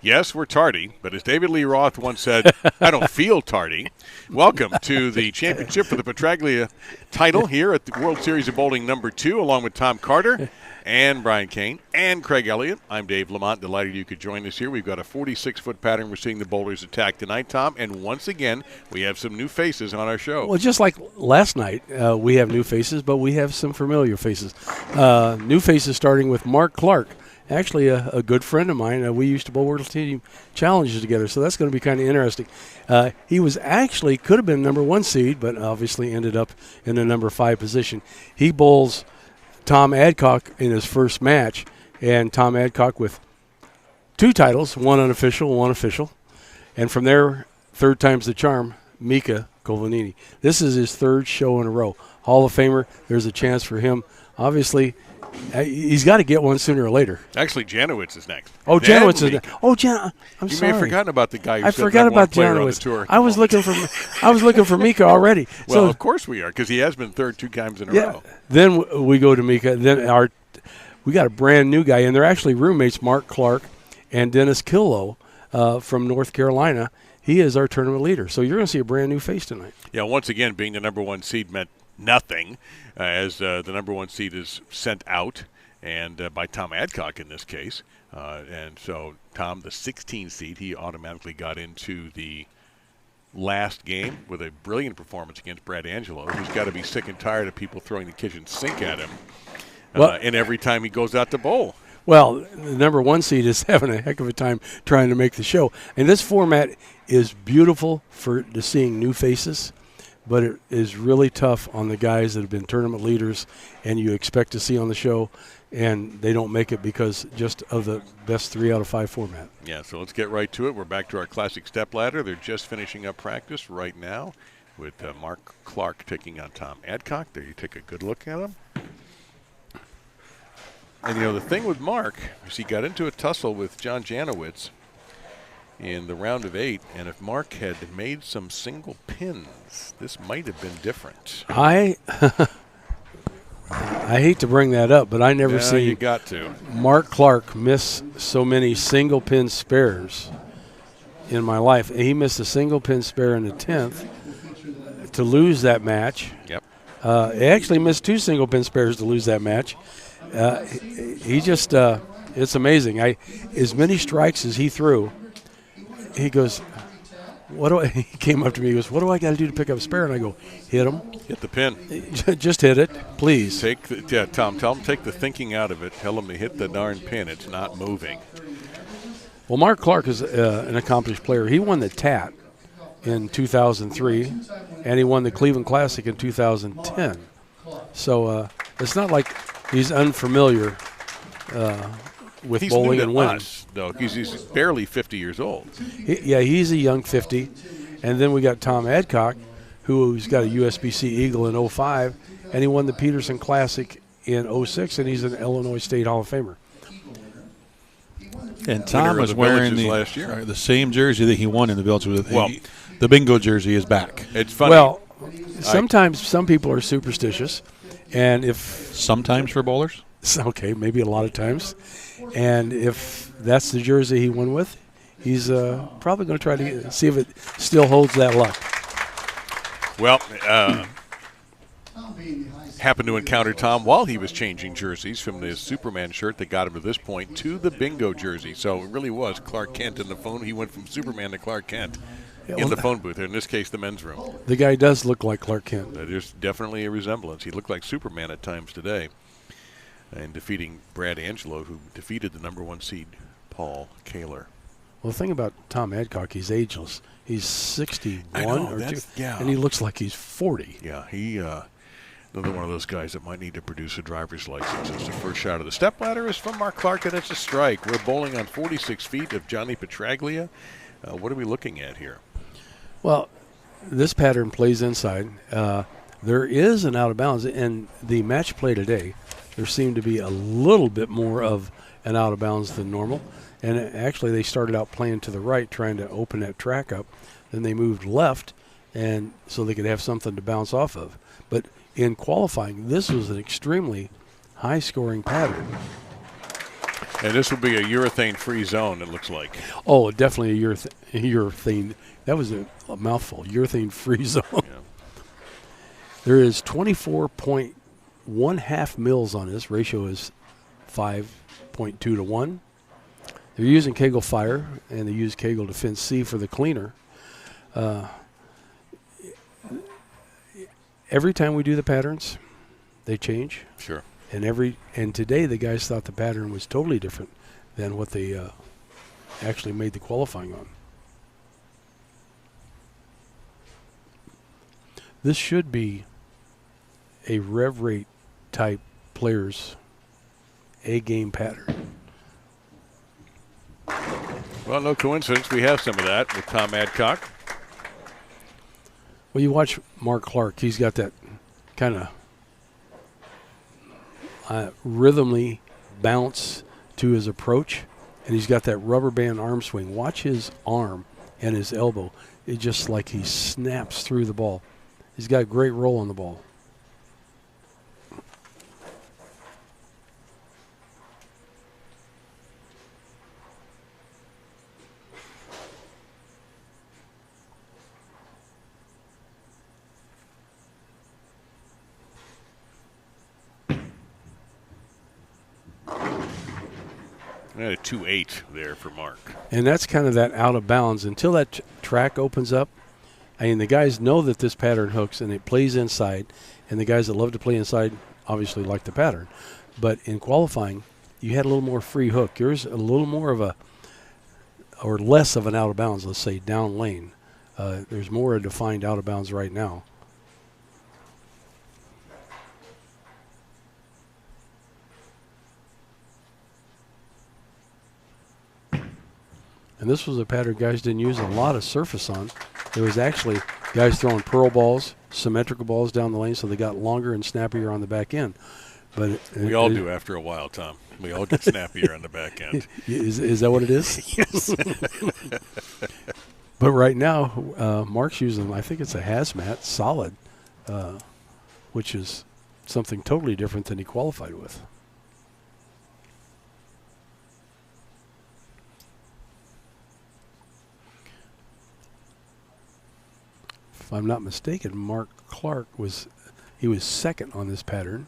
Yes, we're tardy, but as David Lee Roth once said, I don't feel tardy. Welcome to the championship for the Petraglia title here at the World Series of Bowling #2, along with Tom Carter and Brian Kane and Craig Elliott. I'm Dave Lamont. Delighted you could join us here. We've got a 46-foot pattern we're seeing the bowlers attack tonight, Tom. And once again, we have some new faces on our show. Well, just like last night, we have new faces, but we have some familiar faces. New faces starting with Mark Clark. Actually, a good friend of mine. We used to bowl World Team Challenges together, so that's going to be kind of interesting. He was actually could have been #1 seed, but obviously ended up in the #5 position. He bowls Tom Adcock in his first match, and Tom Adcock with 2 titles, one unofficial, one official. And from there, third time's the charm, Mika Koivuniemi. This is his 3rd show in a row. Hall of Famer, there's a chance for him. Obviously, he's got to get one sooner or later. Actually, Janowitz is next. Oh, Janowitz is next. Oh, I'm sorry. You may have forgotten about the guy who I forgot about Janowitz. I was looking for Mika already. Well, of course we are, because he has been 3rd 2 times in a row. Then we go to Mika. Then we got a brand new guy, and they're actually roommates, Mark Clark and Dennis Killough from North Carolina. He is our tournament leader. So you're going to see a brand new face tonight. Yeah, once again, being the #1 seed meant nothing, as the #1 seed is sent out, and by Tom Adcock in this case. And so Tom, the 16 seed, he automatically got into the last game with a brilliant performance against Brad Angelo, who's got to be sick and tired of people throwing the kitchen sink at him and every time he goes out to bowl. Well, the #1 seed is having a heck of a time trying to make the show. And this format is beautiful for seeing new faces, but it is really tough on the guys that have been tournament leaders and you expect to see on the show, and they don't make it because just of the best 3 out of 5 format. Yeah, so let's get right to it. We're back to our classic stepladder. They're just finishing up practice right now with Mark Clark taking on Tom Adcock. There you take a good look at him. And, the thing with Mark is he got into a tussle with John Janowitz in the round of 8, and if Mark had made some single pins, this might have been different. I hate to bring that up, but I never seen you got to. Mark Clark miss so many single pin spares in my life. He missed a single pin spare in the 10th to lose that match. Yep. He actually missed 2 single pin spares to lose that match. He just, it's amazing. As many strikes as he threw, he goes, he came up to me, he goes, what do I got to do to pick up a spare? And I go, hit him. Hit the pin. Just hit it, please. Tom, tell him take the thinking out of it. Tell him to hit the darn pin. It's not moving. Well, Mark Clark is an accomplished player. He won the TAT in 2003, and he won the Cleveland Classic in 2010. So it's not like he's unfamiliar with bowling and winning. Though he's barely 50 years old. He's a young 50. And then we got Tom Adcock, who's got a USBC Eagle in 05, and he won the Peterson Classic in 06, and he's an Illinois State Hall of Famer. And Tom was wearing the same jersey that he won in the Village with. Well, the bingo jersey is back. It's funny. Well, sometimes some people are superstitious, and if sometimes for bowlers, okay, maybe a lot of times, and if that's the jersey he won with, he's probably going to try to see if it still holds that luck. Well, happened to encounter Tom while he was changing jerseys from the Superman shirt that got him to this point to the bingo jersey. So it really was Clark Kent in the phone. He went from Superman to Clark Kent in the phone booth, in this case the men's room. The guy does look like Clark Kent. There's definitely a resemblance. He looked like Superman at times today. And defeating Brad Angelo, who defeated the #1 seed, Paul Kaler. Well, the thing about Tom Adcock, he's ageless. He's 61 or 2, and he looks like he's 40. Yeah, he another one of those guys that might need to produce a driver's license. It's the first shot of the stepladder is from Mark Clark, and it's a strike. We're bowling on 46 feet of Johnny Petraglia. What are we looking at here? Well, this pattern plays inside. There is an out of bounds, and the match play today, there seemed to be a little bit more of an out of bounds than normal. And actually, they started out playing to the right, trying to open that track up. Then they moved left, and so they could have something to bounce off of. But in qualifying, this was an extremely high-scoring pattern. And this will be a urethane-free zone, it looks like. Oh, definitely a urethane. That was a mouthful. Urethane-free zone. Yeah. There is 24.1 mils on this. Ratio is 5.2 to 1. They're using Kegel Fire, and they use Kegel Defense C for the cleaner. Every time we do the patterns, they change. Sure. And today the guys thought the pattern was totally different than what they actually made the qualifying on. This should be a rev rate type player's A-game pattern. Well, no coincidence. We have some of that with Tom Adcock. Well, you watch Mark Clark. He's got that kind of rhythmly bounce to his approach, and he's got that rubber band arm swing. Watch his arm and his elbow. It's just like he snaps through the ball. He's got great roll on the ball. I had a 2.8 there for Mark. And that's kind of that out of bounds. Until that track opens up, I mean, the guys know that this pattern hooks and it plays inside, and the guys that love to play inside obviously like the pattern. But in qualifying, you had a little more free hook. Yours a little more of a, or less of an out of bounds, let's say down lane. There's more a defined out of bounds right now. And this was a pattern guys didn't use a lot of surface on. There was actually guys throwing pearl balls, symmetrical balls down the lane, so they got longer and snappier on the back end. But we all do after a while, Tom. We all get snappier on the back end. Is that what it is? Yes. But right now, Mark's using, I think it's a hazmat solid, which is something totally different than he qualified with. If I'm not mistaken, Mark Clark was second on this pattern.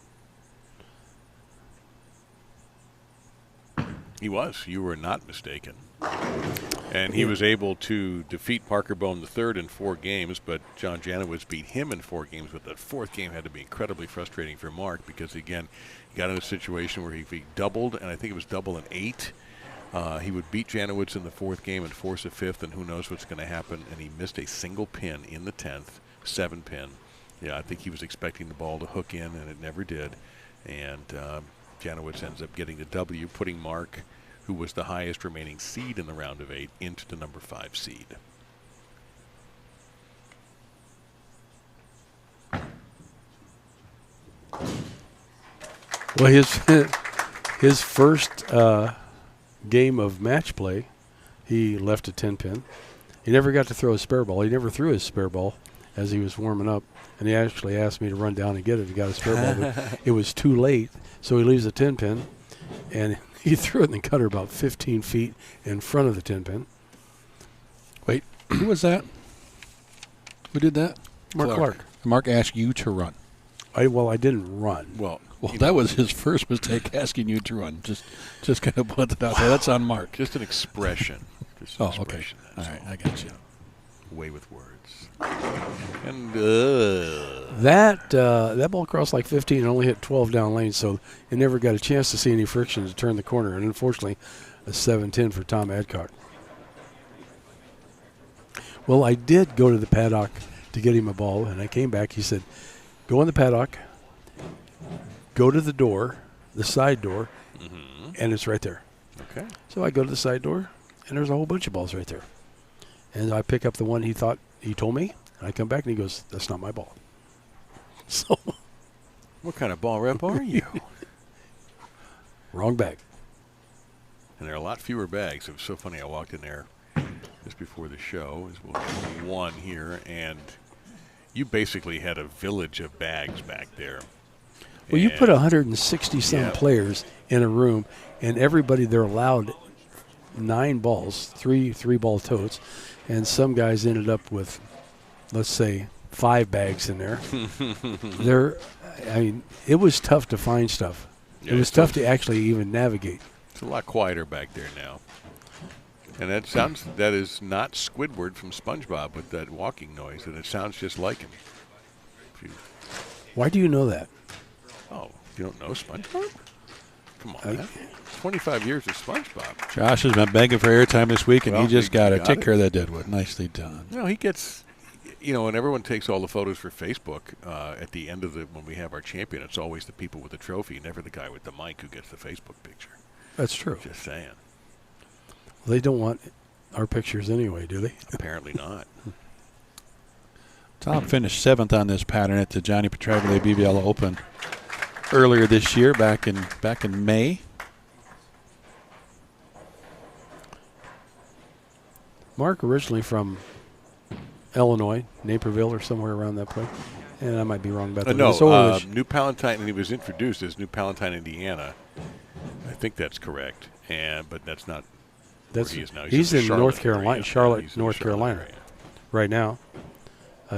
He was. You were not mistaken. And he was able to defeat Parker Bone III in 4 games, but John Janowitz beat him in 4 games. But that 4th game had to be incredibly frustrating for Mark because, again, he got in a situation where if he doubled, and I think it was double and 8, he would beat Janowitz in the 4th game and force a 5th, and who knows what's going to happen. And he missed a single pin in the 10th, 7-pin. Yeah, I think he was expecting the ball to hook in, and it never did. And Janowitz ends up getting the W, putting Mark, who was the highest remaining seed in the round of 8, into the number 5 seed. Well, his first game of match play, he left a 10-pin. He never got to throw a spare ball. He never threw his spare ball as he was warming up, and he actually asked me to run down and get it if he got a spare ball, but it was too late, so he leaves a 10-pin, and he threw it in the cutter about 15 feet in front of the 10-pin. Wait, who was that? Who did that? Mark Clark. Mark asked you to run. I didn't run. Well, that was his first mistake, asking you to run. Just kind of put it out there. That's on Mark. Just an expression. Okay. All right, I got you. Way with words. And that ball crossed like 15 and only hit 12 down lane, so it never got a chance to see any friction to turn the corner. And unfortunately, a 7-10 for Tom Adcock. Well, I did go to the paddock to get him a ball, and I came back. He said, "Go in the paddock, go to the door, the side door, and it's right there." Okay. So I go to the side door, and there's a whole bunch of balls right there. And I pick up the one he told me, and I come back, and he goes, "That's not my ball." So, what kind of ball rep are you? Wrong bag. And there are a lot fewer bags. It was so funny. I walked in there just before the show. There's one here, and you basically had a village of bags back there. Well, you put 160 some Yeah. players in a room, and everybody they're allowed 9 balls, three ball totes, and some guys ended up with, let's say, 5 bags in there. It was tough to find stuff. Yeah, it was tough to actually even navigate. It's a lot quieter back there now. And that is not Squidward from SpongeBob with that walking noise, and it sounds just like him. Why do you know that? Oh, you don't know SpongeBob? Come on, man. 25 years of SpongeBob. Josh has been begging for airtime this week, and Well, he just got to got take it. care of that deadwood. Nicely done. No, he gets, when everyone takes all the photos for Facebook, at the end of when we have our champion, it's always the people with the trophy, never the guy with the mic who gets the Facebook picture. That's true. Just saying. They don't want our pictures anyway, do they? Apparently not. Tom finished 7th on this pattern at the Johnny Petraglia BBL Open earlier this year, back in May. Mark originally from Illinois, Naperville or somewhere around that place. And I might be wrong about that. No, New Palatine, and he was introduced as New Palatine, Indiana. I think that's correct, but that's not where he is now. He's in Charlotte North Carolina, area. Charlotte, He's in North Charlotte Carolina, area. right now.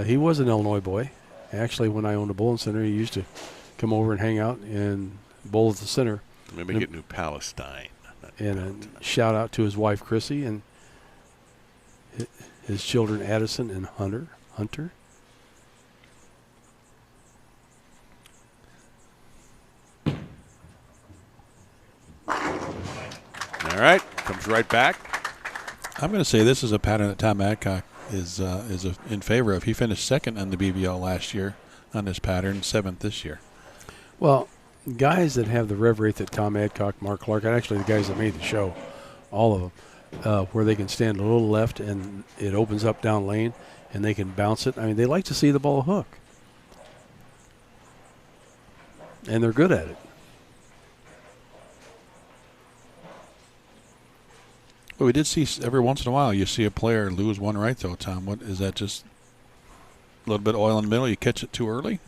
He was an Illinois boy. Actually, when I owned a bowling center, he used to come over and hang out and bowl at the center. Maybe get New Palestine. And a shout out to his wife Chrissy and his children Addison and Hunter. All right, comes right back. I'm going to say this is a pattern that Tom Adcock is in favor of. He finished 2nd on the BBL last year on this pattern, 7th this year. Well, guys that have the rev rate that Tom Adcock, Mark Clark, and actually the guys that made the show, all of them, where they can stand a little left and it opens up down lane and they can bounce it. I mean, they like to see the ball hook. And they're good at it. Well, we did see every once in a while you see a player lose one right, though, Tom. What is that, just a little bit of oil in the middle? You catch it too early?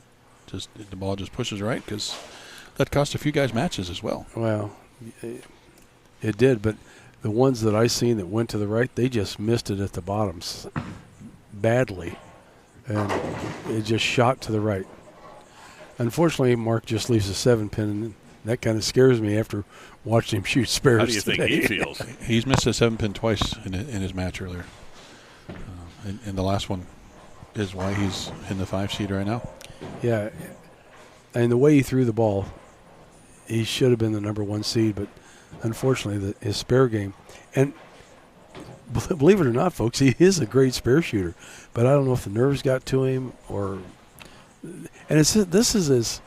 Just the ball just pushes right? Because that cost a few guys matches as well. Well, it did, but the ones that I seen that went to the right, they just missed it at the bottoms badly. And it just shot to the right. Unfortunately, Mark just leaves a 7-pin, and that kind of scares me after watching him shoot spares. How do you think today. he feels? He's missed a 7-pin twice in his match earlier. And the last one is why he's in the 5 seed right now. Yeah, and the way he threw the ball, he should have been the number 1 seed, but unfortunately his spare game. And believe it or not, folks, he is a great spare shooter, but I don't know if the nerves got to him or – and this is his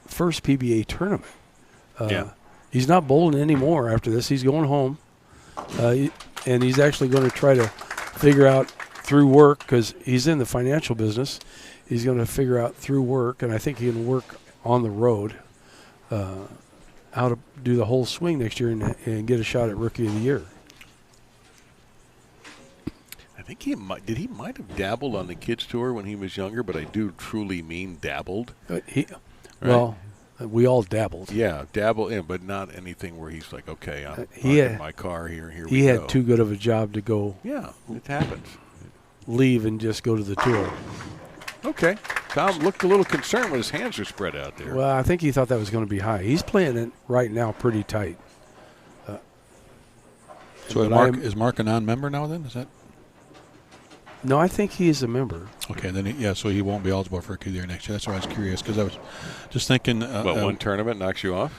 first PBA tournament. Yeah. He's not bowling anymore after this. He's going home, and he's actually going to try to figure out through work, because he's in the financial business, he's going to figure out through work, and I think he can work on the road, how to do the whole swing next year and get a shot at Rookie of the Year. I think he might have dabbled on the kids tour when he was younger, but I do truly mean dabbled. Well, we all dabbled. Yeah, dabble in, but not anything where he's like, okay, I'm in my car here. Here we go. He had too good of a job to go. Yeah, it happens. Leave and just go to the tour. Okay. Tom looked a little concerned when his hands were spread out there. Well, I think he thought that was going to be high. He's playing it right now pretty tight. So is Mark a non-member now then? Is that? No, I think he is a member. Okay, then so he won't be eligible for Rookie of the Year next year. That's why I was curious, because I was just thinking. One tournament knocks you off?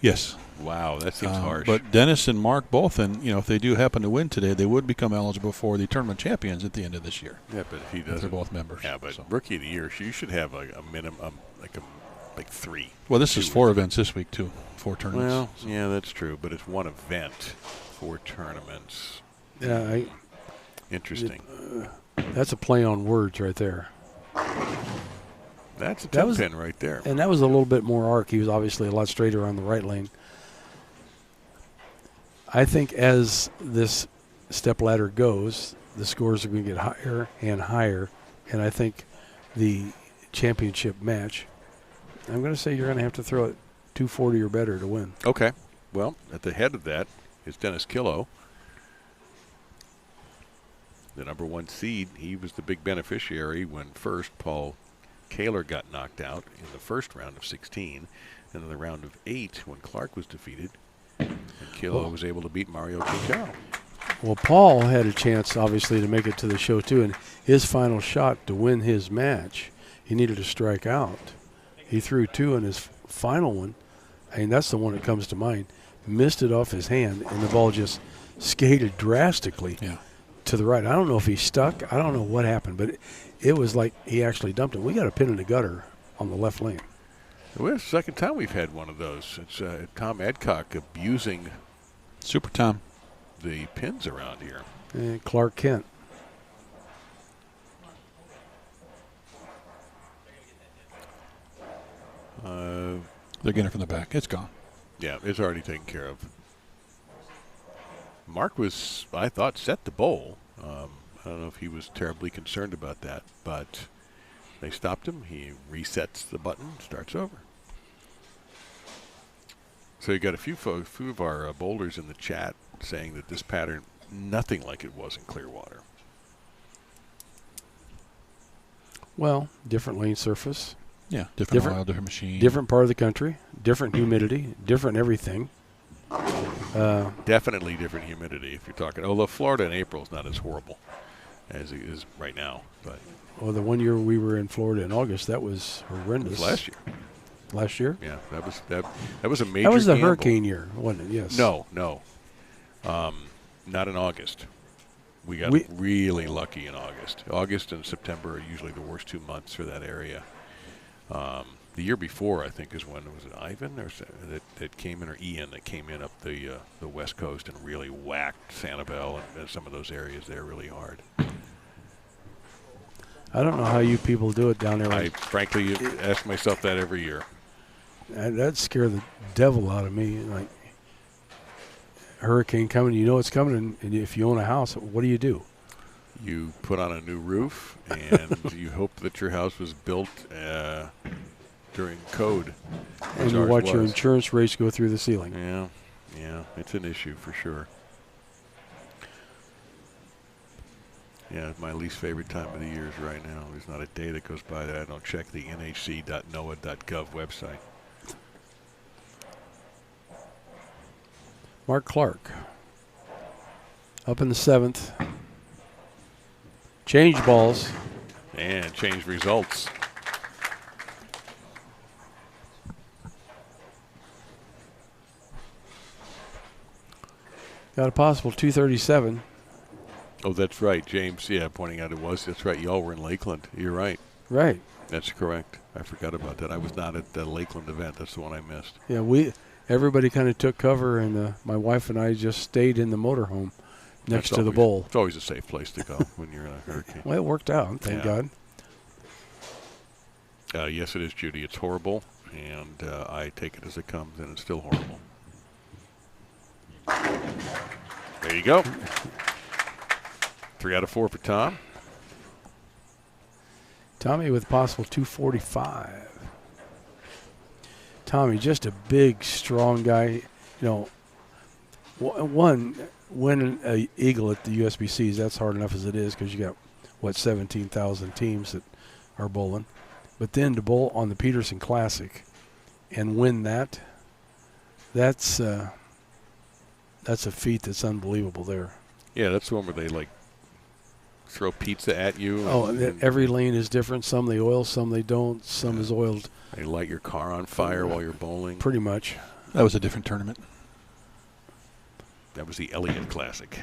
Yes. Wow, that seems harsh. But Dennis and Mark both, and if they do happen to win today, they would become eligible for the tournament champions at the end of this year. Yeah, but if he doesn't. They're both members. Yeah, but Rookie of the Year, you should have a minimum, like 3. Well, this is 4 events this week too, 4 tournaments. Well, yeah, that's true, but it's 1 event, 4 tournaments. Yeah, Interesting. That's a play on words right there. That's a 10-pin right there. And that was a little bit more arc. He was obviously a lot straighter on the right lane. I think as this step ladder goes, the scores are going to get higher and higher. And I think the championship match I'm going to say you're going to have to throw it 240 or better to win. Okay. Well, at the head of that is Dennis Killough, the number 1 seed. He was the big beneficiary when first Paul Kaler got knocked out in the first round of 16, and in the round of 8 when Clark was defeated, and Killough was able to beat Mario Quintero. Well, Paul had a chance, obviously, to make it to the show, too, and his final shot to win his match, he needed to strike out. He threw 2 in his final one. I mean, that's the one that comes to mind. Missed it off his hand, and the ball just skated drastically to the right. I don't know if he stuck. I don't know what happened, but it was like he actually dumped it. We got a pin in the gutter on the left lane. Well, it's the second time we've had one of those. It's Tom Adcock abusing Super Tom. the pins around here. And Clark Kent. They're getting it from the back. It's gone. Yeah, it's already taken care of. Mark was, I thought, set to bowl. I don't know if he was terribly concerned about that, but they stopped him. He resets the button, starts over. So you got a few of our bowlers in the chat saying that this pattern, nothing like it was in Clearwater. Well, different lane surface. Yeah, different oil, different machine. Different part of the country, different humidity, different everything. Definitely different humidity if you're talking. Although Florida in April is not as horrible as it is right now. But well, the one year we were in Florida in August, that was horrendous. it was last year. Last year? Yeah, that was a major That was the gamble. hurricane year, wasn't it? Yes. No. Not in August. We got really lucky in August. August and September are usually the worst 2 months for that area. The year before, I think, is when, was it Ivan or that came in, or Ian that came in up the west coast and really whacked Sanibel and some of those areas there really hard. I don't know how you people do it down there. I frankly ask myself that every year. That'd scare the devil out of me. Like, hurricane coming, you know it's coming, and if you own a house, what do? You put on a new roof, and you hope that your house was built during code. And you watch your insurance rates go through the ceiling. Yeah, it's an issue for sure. Yeah, my least favorite time of the year is right now. There's not a day that goes by that I don't check the nhc.noaa.gov website. Mark Clark, up in the 7th. Change balls. And change results. Got a possible 237. Oh, that's right, James. Yeah, pointing out it was. That's right. Y'all were in Lakeland. You're right. Right. That's correct. I forgot about that. I was not at the Lakeland event. That's the one I missed. Yeah, everybody kind of took cover, and my wife and I just stayed in the motorhome next to the bowl. It's always a safe place to go when you're in a hurricane. Well, it worked out, thank God. Yes, it is, Judy. It's horrible, and I take it as it comes, and it's still horrible. There you go. 3 out of 4 for Tom. Tommy with possible 245. Tommy, just a big, strong guy. You know, win an eagle at the USBCs, that's hard enough as it is because you got, 17,000 teams that are bowling. But then to bowl on the Peterson Classic and win that's a feat that's unbelievable there. Yeah, that's the one where they, throw pizza at you. Every lane is different. Some they oil, some they don't. Some is oiled. They light your car on fire while you're bowling. Pretty much. That was a different tournament. That was the Elliott Classic.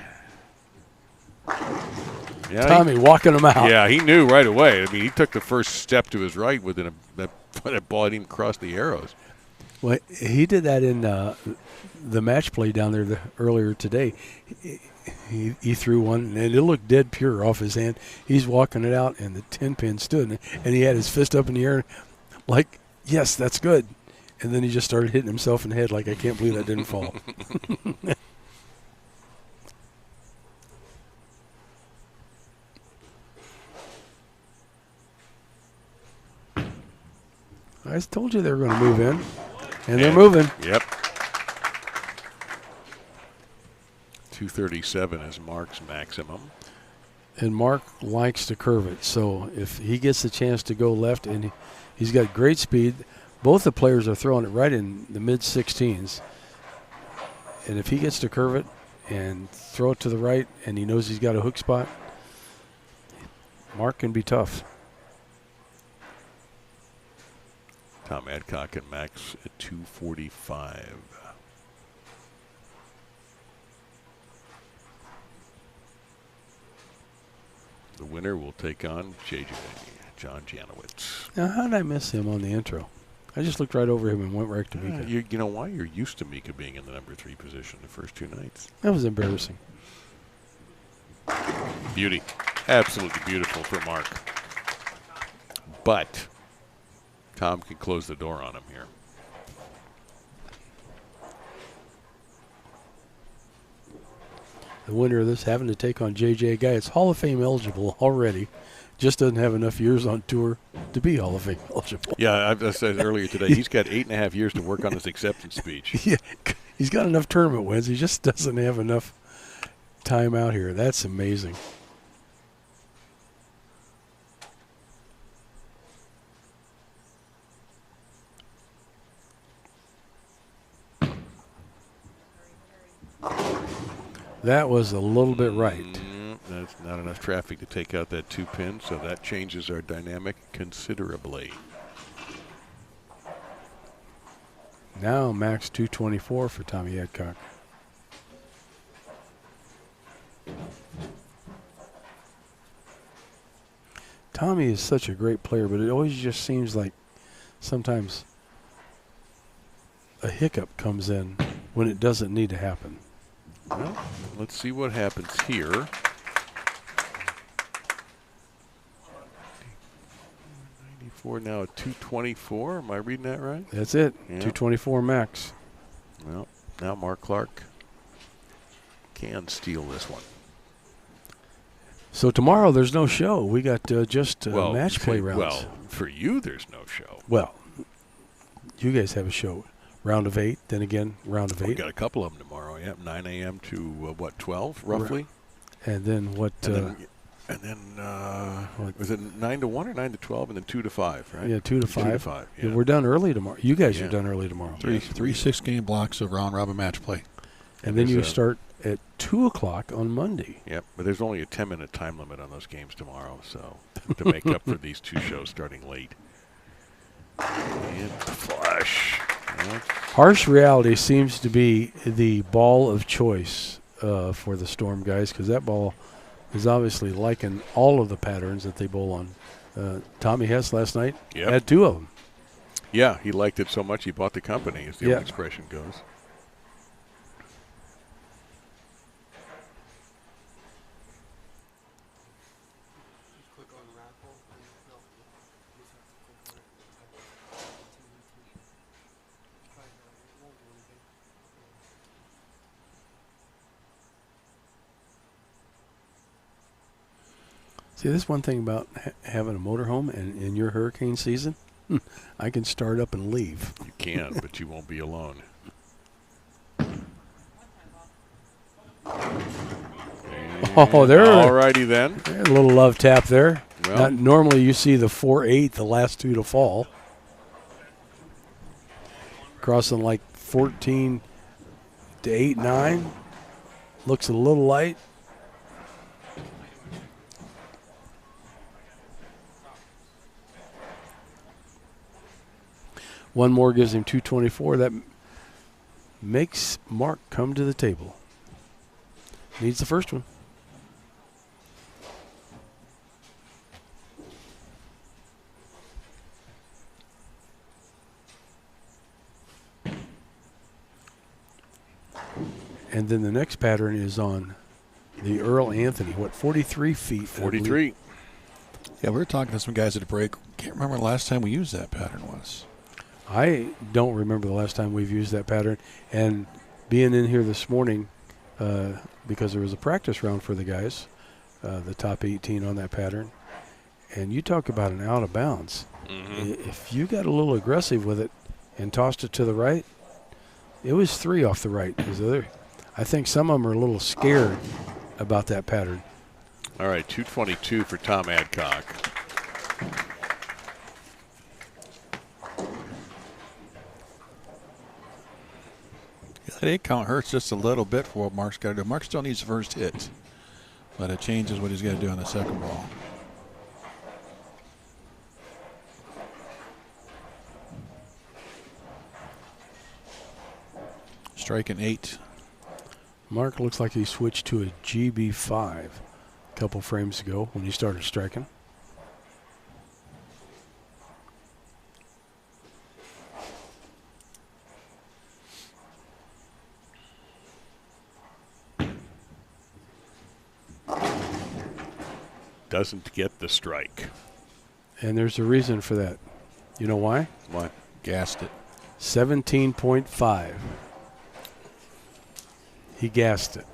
Yeah, Tommy walking him out. Yeah, he knew right away. I mean, he took the first step to his right within that ball hadn't even crossed the arrows. Well, he did that in the match play down there earlier today. He threw one, and it looked dead pure off his hand. He's walking it out, and the 10-pin stood, and he had his fist up in the air like, yes, that's good. And then he just started hitting himself in the head like, I can't believe that didn't fall. All I told you they were going to move in, and they're moving. Yep. 237 is Mark's maximum. And Mark likes to curve it, so if he gets a chance to go left, and he's got great speed, both the players are throwing it right in the mid-16s. And if he gets to curve it and throw it to the right, and he knows he's got a hook spot, Mark can be tough. Tom Adcock and Max at 245. The winner will take on JJ, John Janowitz. Now, how did I miss him on the intro? I just looked right over him and went right to Mika. You know why? You're used to Mika being in the number 3 position the first 2 nights. That was embarrassing. Beauty. Absolutely beautiful for Mark. But Tom can close the door on him here. The winner of this having to take on JJ, a guy that's Hall of Fame eligible already, just doesn't have enough years on tour to be Hall of Fame eligible. Yeah, I said earlier today, he's got 8.5 years to work on his acceptance speech. Yeah, he's got enough tournament wins. He just doesn't have enough time out here. That's amazing. That was a little bit right. That's not enough traffic to take out that 2-pin, so that changes our dynamic considerably. Now max 224 for Tommy Adcock. Tommy is such a great player, but it always just seems like sometimes a hiccup comes in when it doesn't need to happen. Well, let's see what happens here. 94 now at 224. Am I reading that right? That's it. Yeah. 224 max. Well, now Mark Clark can steal this one. So tomorrow there's no show. We got just match play rounds. Well, for you there's no show. Well, you guys have a show. Round of 8, then again, round of 8. We got a couple of them tomorrow, yeah. 9 a.m. to, 12, roughly? And then what? And then was it 9 to 1 or 9 to 12 and then 2 to 5, right? Yeah, 2 to 5. 2 to 5, yeah. We're done early tomorrow. You guys are done early tomorrow. Three 6-game blocks of round-robin match play. And then you start at 2 o'clock on Monday. Yep, but there's only a 10-minute time limit on those games tomorrow, so to make up for these 2 shows starting late. And flush. Harsh reality seems to be the ball of choice for the Storm guys, because that ball is obviously liking all of the patterns that they bowl on. Tommy Hess last night had 2 of them. Yeah, he liked it so much he bought the company, as the old expression goes. See, this one thing about having a motorhome and in your hurricane season, I can start up and leave. You can, but you won't be alone. Oh, there. All righty then. A little love tap there. Well, normally you see the 4-8, the last 2 to fall. Crossing like 14 to 8-9. Looks a little light. One more gives him 224. That makes Mark come to the table. Needs the first one. And then the next pattern is on the Earl Anthony. 43 feet? 43. Yeah, we were talking to some guys at a break. Can't remember the last time we used that pattern was. I don't remember the last time we've used that pattern. And being in here this morning, because there was a practice round for the guys, the top 18 on that pattern, And you talk about an out of bounds. Mm-hmm. If you got a little aggressive with it and tossed it to the right, it was 3 off the right. I think some of them are a little scared about that pattern. All right, 222 for Tom Adcock. That 8 count hurts just a little bit for what Mark's got to do. Mark still needs the first hit, but it changes what he's got to do on the second ball. Striking 8. Mark looks like he switched to a GB5 a couple frames ago when he started striking. Doesn't get the strike. And there's a reason for that. You know why? What? Gassed it. 17.5. He gassed it.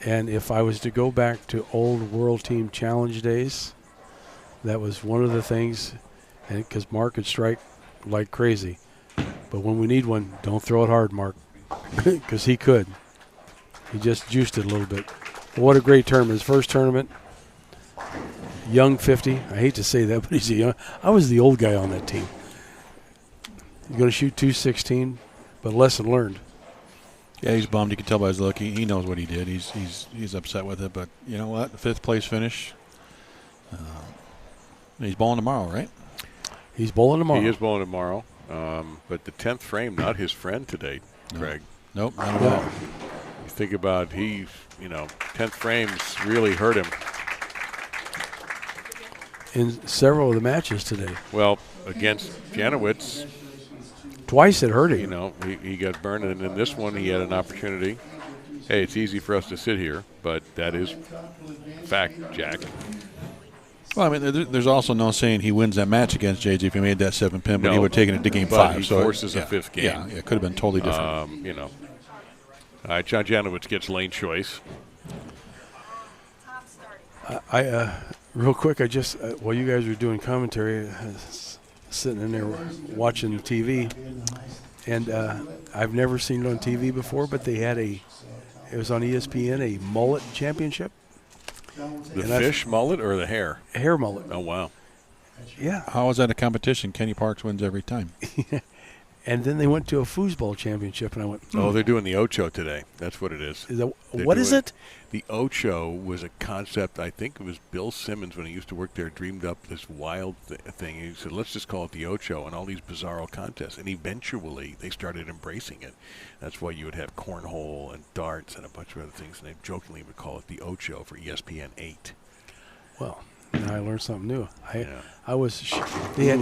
And if I was to go back to old World Team Challenge days, that was one of the things, and because Mark could strike like crazy. But when we need one, don't throw it hard, Mark, because he could. He just juiced it a little bit. What a great tournament. His first tournament, young 50. I hate to say that, but he's a young. I was the old guy on that team. You're going to shoot 216, but lesson learned. Yeah, he's bummed. You can tell by his look. He knows what he did. He's upset with it. But you know what? 5th place finish. He's bowling tomorrow, right? He's bowling tomorrow. He is bowling tomorrow. But the 10th frame, not his friend today, Craig. Nope, not at all. You think about 10th frames really hurt him. In several of the matches today. Well, against Janowitz, twice it hurt him. He got burned, and in this one he had an opportunity. Hey, it's easy for us to sit here, but that is fact, Jack. Well, I mean, there's also no saying he wins that match against JJ if he made that 7-pin, but he would have taken it to game 5. He so forces a 5th game. Yeah, it could have been totally different. All right, John Janowitz gets lane choice. Real quick, I just while you guys were doing commentary, sitting in there watching the TV, and I've never seen it on TV before, but they had it was on ESPN, a mullet championship. The fish mullet or the hair? Hair mullet. Oh, wow. Yeah. How is that a competition? Kenny Parks wins every time. And then they went to a foosball championship, and I went, Oh, they're doing the Ocho today. That's what it is. What is it? The Ocho was a concept, I think it was Bill Simmons when he used to work there, dreamed up this wild thing. He said, let's just call it the Ocho and all these bizarro contests. And eventually they started embracing it. That's why you would have cornhole and darts and a bunch of other things. And they jokingly would call it the Ocho for ESPN 8. Well, now I learned something new. I was they had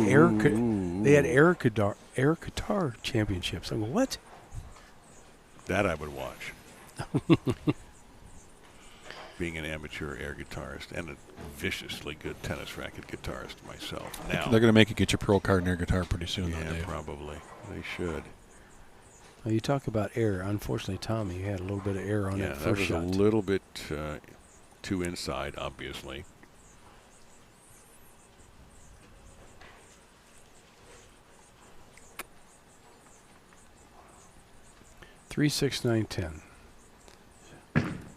air guitar championships. I go, what? That I would watch. Being an amateur air guitarist and a viciously good tennis racket guitarist myself. Now they're going to make you get your pro card and air guitar pretty soon. Yeah, though, Dave. probably they should. Well, you talk about air. Unfortunately, Tommy had a little bit of air on that first shot. That was a little bit too inside, obviously. Three, 6, 9, 10.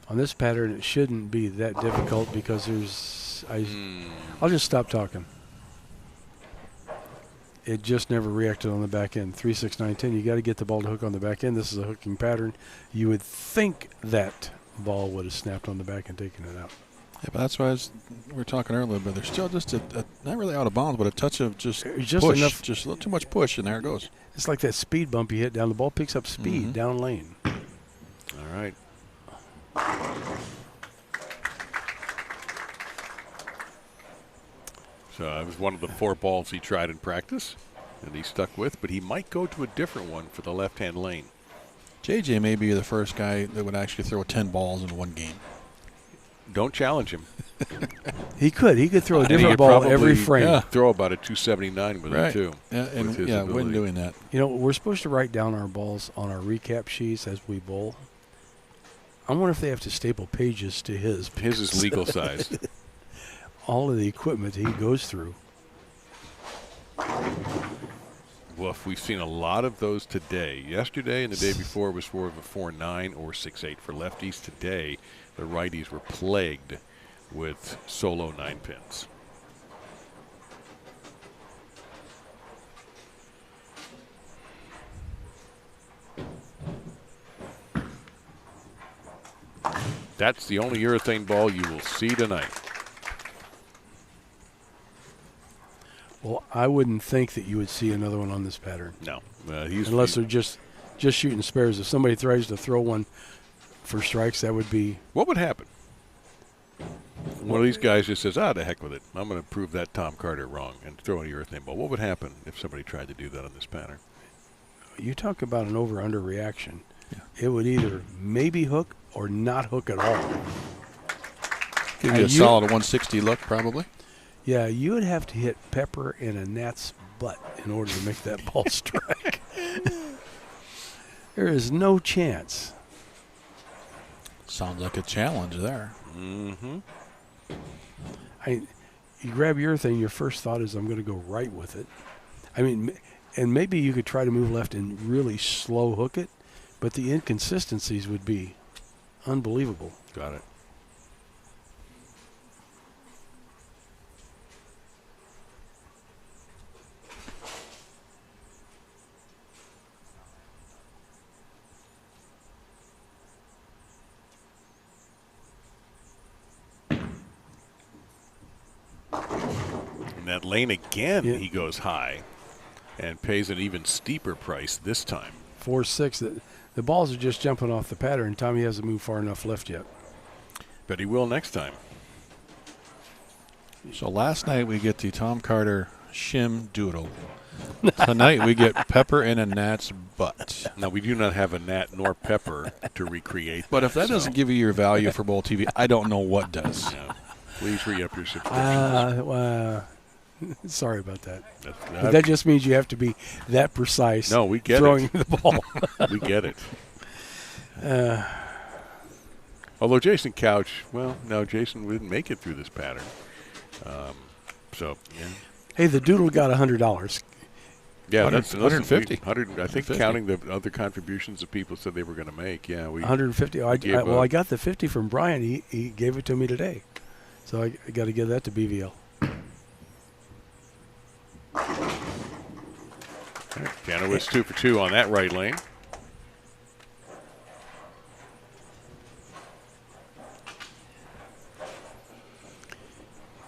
On this pattern, it shouldn't be that difficult because I'll just stop talking. It just never reacted on the back end. 3, 6, 9, 10. You got to get the ball to hook on the back end. This is a hooking pattern. You would think that ball would have snapped on the back and taken it out. Yeah, but that's why we were talking earlier. But there's still just not really out of bounds, but a touch of just push, enough, just a little too much push, and there it goes. It's like that speed bump you hit down. The ball picks up speed down lane. All right. So that was one of the 4 balls he tried in practice, and he stuck with. But he might go to a different one for the left-hand lane. JJ may be the first guy that would actually throw 10 balls in one game. Don't challenge him. He could throw a different ball every frame. Yeah. Throw about a 279 with it too. Yeah, and when doing that. You know, we're supposed to write down our balls on our recap sheets as we bowl. I wonder if they have to staple pages to his. His is legal size. all of the equipment he goes through. Woof, we've seen a lot of those today. Yesterday and the day before was more of a 4-9 or 6-8 for lefties. Today, the righties were plagued with solo 9 pins. That's the only urethane ball you will see tonight. Well, I wouldn't think that you would see another one on this pattern. No. Unless they're just shooting spares. If somebody tries to throw one for strikes, that would be... What would happen? One of these guys just says, the heck with it. I'm going to prove that Tom Carter wrong and throw a urethane ball. What would happen if somebody tried to do that on this pattern? You talk about an over-under reaction. Yeah. It would either maybe hook or not hook at all. Give you a solid 160 look, probably. Yeah, you would have to hit Pepper in a gnat's butt in order to make that ball strike. There is no chance. Sounds like a challenge there. Mm-hmm. You grab your thing, your first thought is, I'm going to go right with it. I mean, and maybe you could try to move left and really slow hook it, but the inconsistencies would be unbelievable. Got it. In that lane again, he goes high and pays an even steeper price this time. 4-6. The balls are just jumping off the pattern. Tommy hasn't moved far enough left yet. But he will next time. So last night we get the Tom Carter shim doodle. Tonight we get Pepper in a gnat's butt. Now, we do not have a gnat nor Pepper to recreate. But if that doesn't give you your value for BowlTV, I don't know what does. Yeah. Please re-up your subscription. Sorry about that. But that just means you have to be that precise. No, we get throwing the ball. We get it. Although Jason Couch, Jason didn't make it through this pattern. Hey, the doodle got $100. Yeah, that's 150. 100. I think 150. counting the other contributions that people said they were going to make. Yeah, we 150. I got the 50 from Brian. He gave it to me today, so I got to give that to BVL. Janowitz 2 for 2 on that right lane.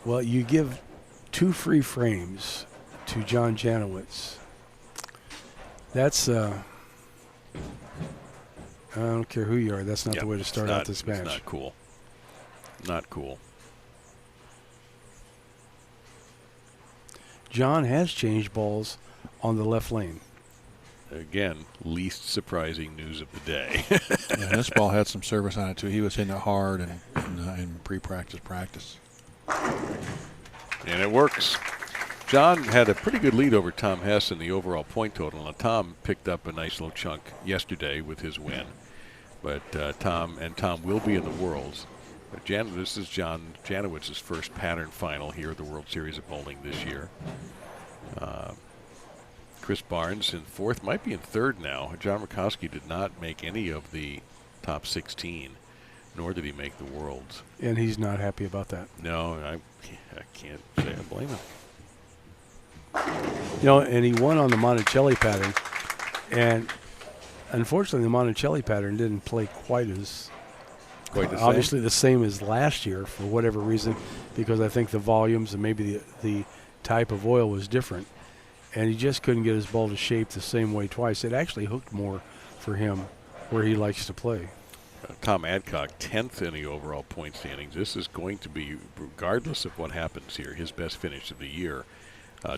Well, you give 2 free frames to John Janowitz. That's I don't care who you are. That's not the way to start out this match. It's not cool. Not cool. John has changed balls on the left lane. Again, least surprising news of the day. Yeah, this ball had some service on it, too. He was hitting it hard in pre-practice practice. And it works. John had a pretty good lead over Tom Hess in the overall point total. Now, Tom picked up a nice little chunk yesterday with his win. But Tom will be in the Worlds. But this is John Janowitz's first pattern final here at the World Series of Bowling this year. Chris Barnes in fourth, might be in third now. John Rakowski did not make any of the top 16, nor did he make the Worlds. And he's not happy about that. No, I can't say I blame him. And he won on the Monticelli pattern. And unfortunately, the Monticelli pattern didn't play quite the obviously the same as last year for whatever reason, because I think the volumes and maybe the type of oil was different. And he just couldn't get his ball to shape the same way twice. It actually hooked more for him where he likes to play. Tom Adcock, 10th in the overall point standings. This is going to be, regardless of what happens here, his best finish of the year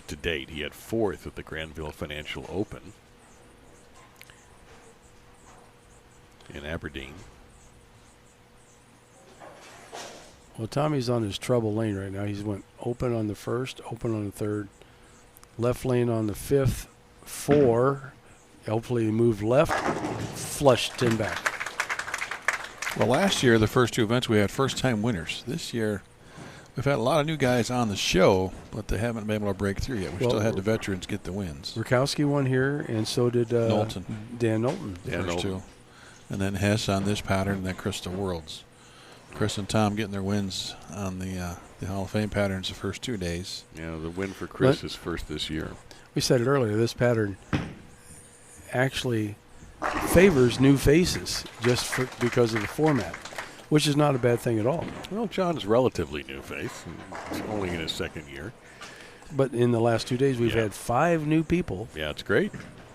to date. He had 4th at the Granville Financial Open in Aberdeen. Well, Tommy's on his trouble lane right now. He's went open on the first, open on the third, left lane on the 5th, 4. Hopefully he moved left, flushed 10 back. Well, last year, the first 2 events, we had first-time winners. This year, We've had a lot of new guys on the show, but they haven't been able to break through yet. We still had the veterans get the wins. Rakowski won here, and so did Dan Knowlton. First two. And then Hess on this pattern, and then Chris the Worlds. Chris and Tom getting their wins on the Hall of Fame patterns the first 2 days. Yeah, the win for Chris is first this year. We said it earlier, this pattern actually favors new faces just because of the format, which is not a bad thing at all. Well, John's relatively new face. He's only in his second year. But in the last 2 days, we've had 5 new people. Yeah, it's great.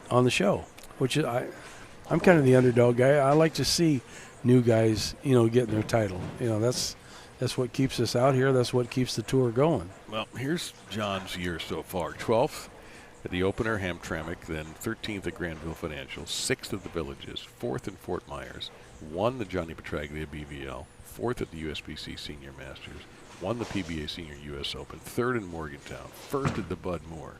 On the show, which I'm kind of the underdog guy. I like to see new guys, getting their title. That's what keeps us out here. That's what keeps the tour going. Well, here's John's year so far. 12th at the opener, Hamtramck, then 13th at Granville Financial, 6th at the Villages, 4th in Fort Myers, won the Johnny Petraglia BVL, 4th at the USBC Senior Masters, won the PBA Senior U.S. Open, 3rd in Morgantown, 1st at the Bud Moore.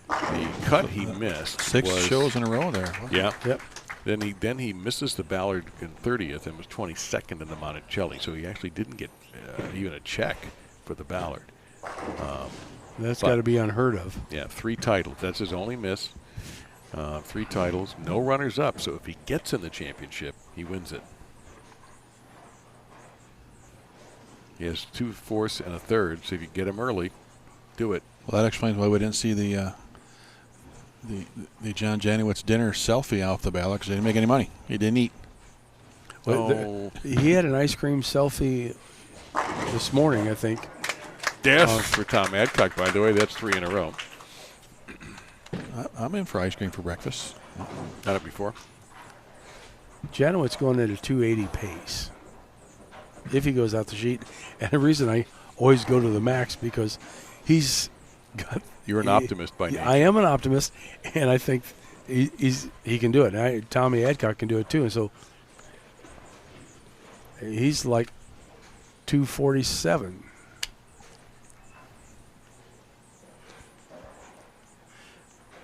The cut he missed 6 shows in a row there. Yeah. Yep. Then he misses the Ballard in 30th and was 22nd in the Monticelli, so he actually didn't get even a check for the Ballard. That's got to be unheard of. Yeah, 3 titles. That's his only miss. 3 titles, no runners-up. So if he gets in the championship, he wins it. He has 2 fourths and a third, so if you get him early, do it. Well, that explains why we didn't see the John Janowitz dinner selfie off the ballot, because he didn't make any money. He didn't eat. Well, he had an ice cream selfie this morning, I think. Death for Tom Adcock, by the way. That's 3 in a row. I'm in for ice cream for breakfast. Done it before. Janowitz going at a 280 pace if he goes out the sheet. And the reason I always go to the max because he's got. You're an optimist by nature. I am an optimist, and I think he can do it. Tommy Adcock can do it too, and so he's like 247.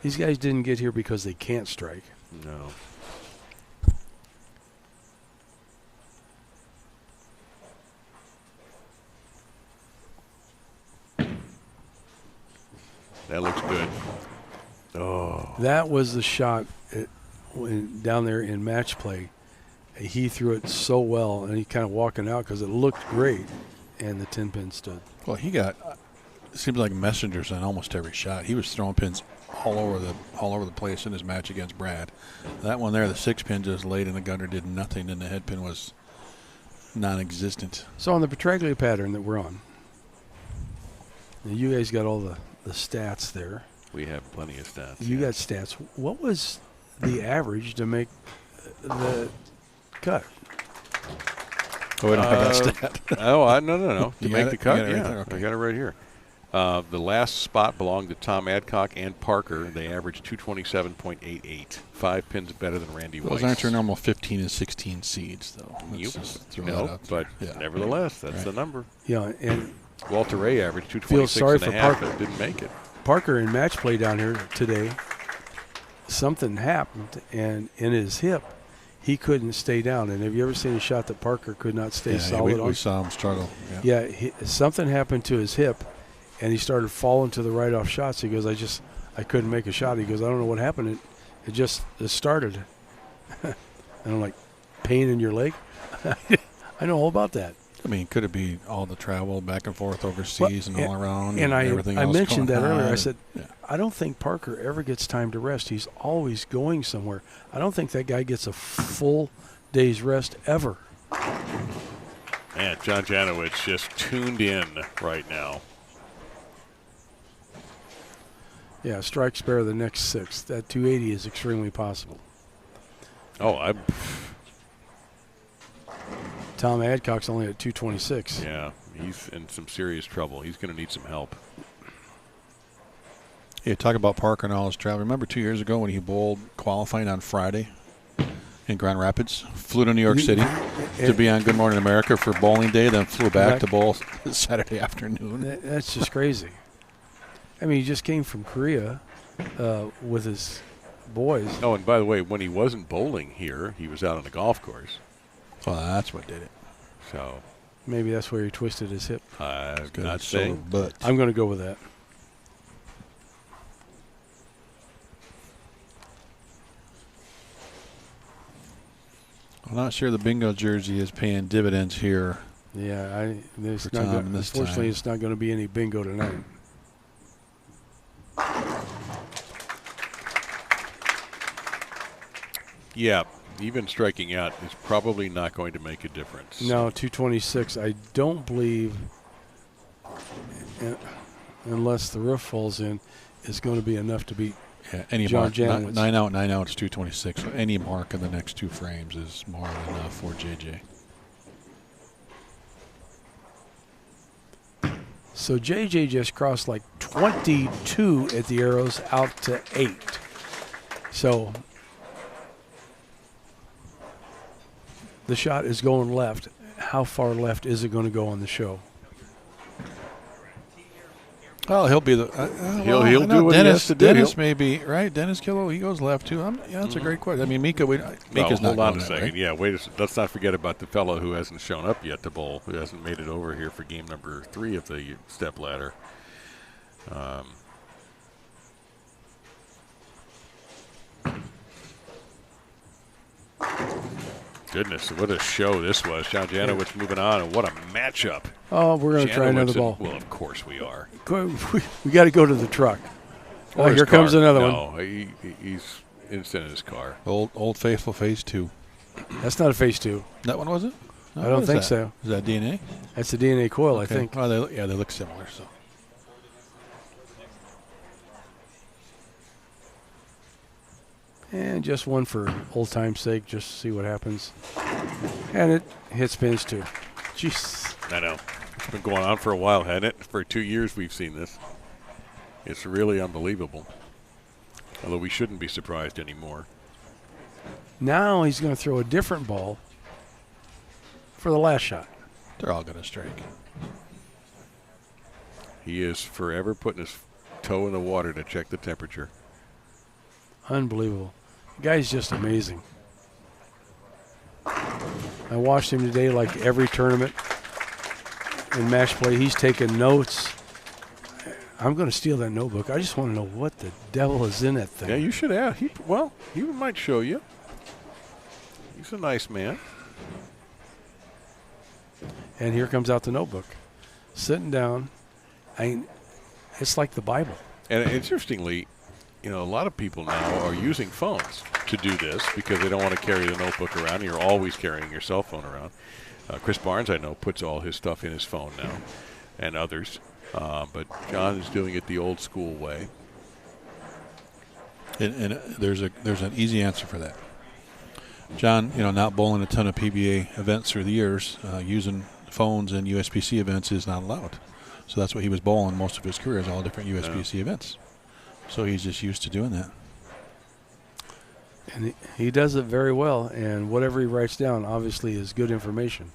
These guys didn't get here because they can't strike. No. That looks good. Oh. That was the shot down there in match play. He threw it so well, and he kind of walking out because it looked great, and the 10 pin stood. Well, he got it seems like messengers on almost every shot. He was throwing pins all over the place in his match against Brad. That one there, the 6 pin just laid in the gutter, did nothing, and the head pin was non-existent. So on the Petraglia pattern that we're on, you guys got all the stats there. We have plenty of stats. You got stats. What was the average to make the cut? Oh, we don't have that stat. No. To make the cut, right there? Okay. I got it right here. The last spot belonged to Tom Adcock and Parker. They averaged 227.88. 5 pins better than Randy Weiss. Those aren't your normal 15 and 16 seeds, though. But nevertheless, that's the number. Yeah, and Walter Ray averaged 226.5. Feel sorry for Parker. But didn't make it. Parker in match play down here today, something happened, and in his hip, he couldn't stay down. And have you ever seen a shot that Parker could not stay solid on? We saw him struggle. Yeah, something happened to his hip, and he started falling to the right off shots. He goes, I couldn't make a shot. He goes, I don't know what happened. It started. And I'm like, pain in your leg? I know all about that. I mean, could it be all the travel back and forth overseas and all around and everything else? I mentioned that earlier. I said, yeah. I don't think Parker ever gets time to rest. He's always going somewhere. I don't think that guy gets a full day's rest ever. Man, John Janowitz just tuned in right now. Yeah, strike spare the next 6. That 280 is extremely possible. Oh, Tom Adcock's only at 226. Yeah, he's in some serious trouble. He's going to need some help. Yeah, talk about Parker and all his travel. Remember 2 years ago when he bowled qualifying on Friday in Grand Rapids? Flew to New York City to be on Good Morning America for bowling day, then flew back to bowl Saturday afternoon. That's just crazy. I mean, he just came from Korea with his boys. Oh, and by the way, when he wasn't bowling here, he was out on the golf course. Well, that's what did it. So, Maybe that's where he twisted his hip. I'm Good not sore saying. butt. I'm going to go with that. I'm not sure the bingo jersey is paying dividends here. Yeah, there's For not Tom gonna, this unfortunately, time. it's not going to be any bingo tonight. Yeah, even striking out is probably not going to make a difference. No, 226. I don't believe, unless the roof falls in, is going to be enough to beat. Yeah, any John mark, Janowitz. 9 out, 9 out is 226. So any mark in the next 2 frames is more than enough for JJ. So JJ just crossed like 22 at the arrows out to 8. So the shot is going left. How far left is it going to go on the show? Well, he'll be the. He'll I know do what he Dennis, has to do. Dennis may be right. Dennis Killough, he goes left too. Yeah, that's a great question. I mean, Mika, Mika's not hold on going a that second. way. Yeah, wait. Let's not forget about the fellow who hasn't shown up yet to bowl, who hasn't made it over here for game number 3 of the Stepladder. Goodness, what a show this was. John Janowitz moving on, and what a matchup. Oh, we're going to try another Janowitz ball. Well, of course we are. We got to go to the truck. Oh, His here comes car. another one. No, he's instant in his car. Old Faithful Phase 2. That's not a phase 2. That one was it? No, I don't what is think that? so. Is that DNA? That's a DNA coil, I Okay. think. Oh, they look similar. So. And just one for old time's sake, just to see what happens. And it hits pins too. Jeez. I know. It's been going on for a while, hasn't it? For 2 years we've seen this. It's really unbelievable. Although we shouldn't be surprised anymore. Now he's going to throw a different ball for the last shot. They're all going to strike. He is forever putting his toe in the water to check the temperature. Unbelievable. The guy's just amazing. I watched him today like every tournament in match play. He's taking notes. I'm going to steal that notebook. I just want to know what the devil is in that thing. Yeah, you should have. He might show you. He's a nice man. And here comes out the notebook. Sitting down. It's like the Bible. And interestingly, a lot of people now are using phones to do this because they don't want to carry the notebook around. You're always carrying your cell phone around. Chris Barnes, I know, puts all his stuff in his phone now, and others. But John is doing it the old school way. And there's an easy answer for that. John, not bowling a ton of PBA events through the years, using phones and USPC events is not allowed. So that's what he was bowling most of his career, is all different USPC events. So he's just used to doing that. And he does it very well, and whatever he writes down obviously is good information.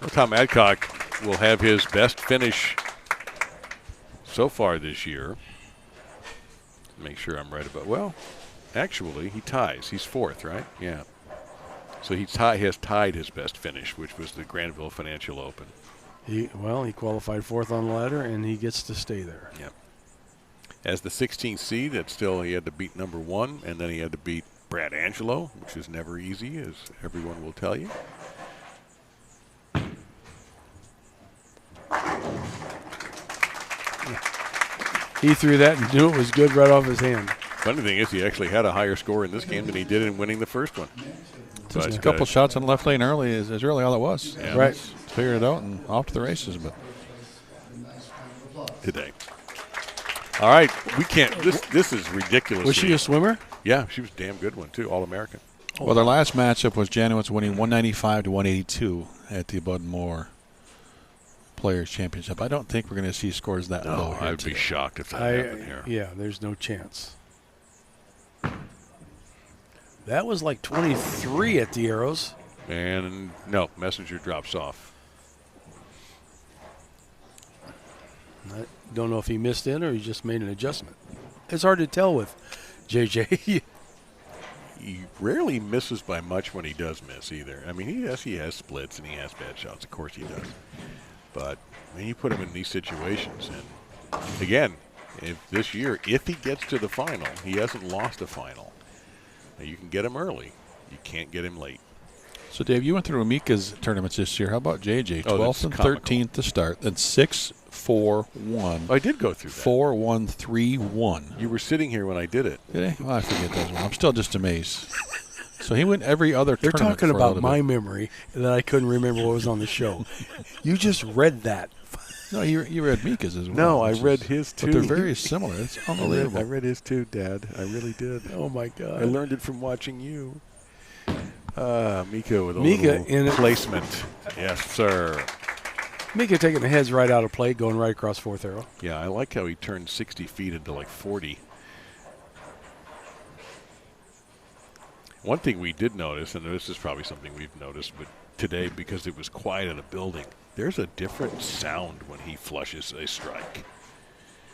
Tom Adcock will have his best finish so far this year. Make sure I'm right about. Well, actually, he ties. He's 4th, right? Yeah. So he has tied his best finish, which was the Granville Financial Open. He qualified 4th on the ladder, and he gets to stay there. Yep. As the 16th seed, he had to beat number 1, and then he had to beat Brad Angelo, which is never easy, as everyone will tell you. He threw that and knew it was good right off his hand. Funny thing is, he actually had a higher score in this game than he did in winning the first one. Just a couple shots on the left lane early is really all it was. Yeah. Right. Figured it out and off to the races. But today. All right, we can't. This is ridiculous. Was she a swimmer? Yeah, she was a damn good one too, All-American. Well, their last matchup was Janowitz winning 195 to 182 at the Bud Moore Players Championship. I don't think we're going to see scores that low here I'd today. be shocked if that happened here. Yeah, there's no chance. That was like 23 at the arrows. And no, Messenger drops off. I don't know if he missed in or he just made an adjustment. It's hard to tell with JJ. he rarely misses by much when he does miss either. I mean, he has splits and he has bad shots. Of course he does. But when you put him in these situations, and again, this year, if he gets to the final, he hasn't lost a final. Now, you can get him early. You can't get him late. So, Dave, you went through Mika's tournaments this year. How about JJ? 12th and comical. 13th to start, then 6, 4, 1. Oh, I did go through that. 4, 1, 3, 1. You were sitting here when I did it. Did he? Well, I forget those ones. I'm still just amazed. So he went every other They're tournament. talking for a about little my bit. memory that I couldn't remember what was on the show. You just read that. No, you read Mika's as well. No, I which read is- his too. But they're very similar. It's unbelievable. I read his too, Dad. I really did. Oh, my God. I learned it from watching you. Mika with a Mika in little it. placement. Yes, sir. Mika taking the heads right out of play, going right across fourth arrow. Yeah, I like how he turned 60 feet into like 40. One thing we did notice, and this is probably something we've noticed, but today, because it was quiet in a building, there's a different sound when he flushes a strike.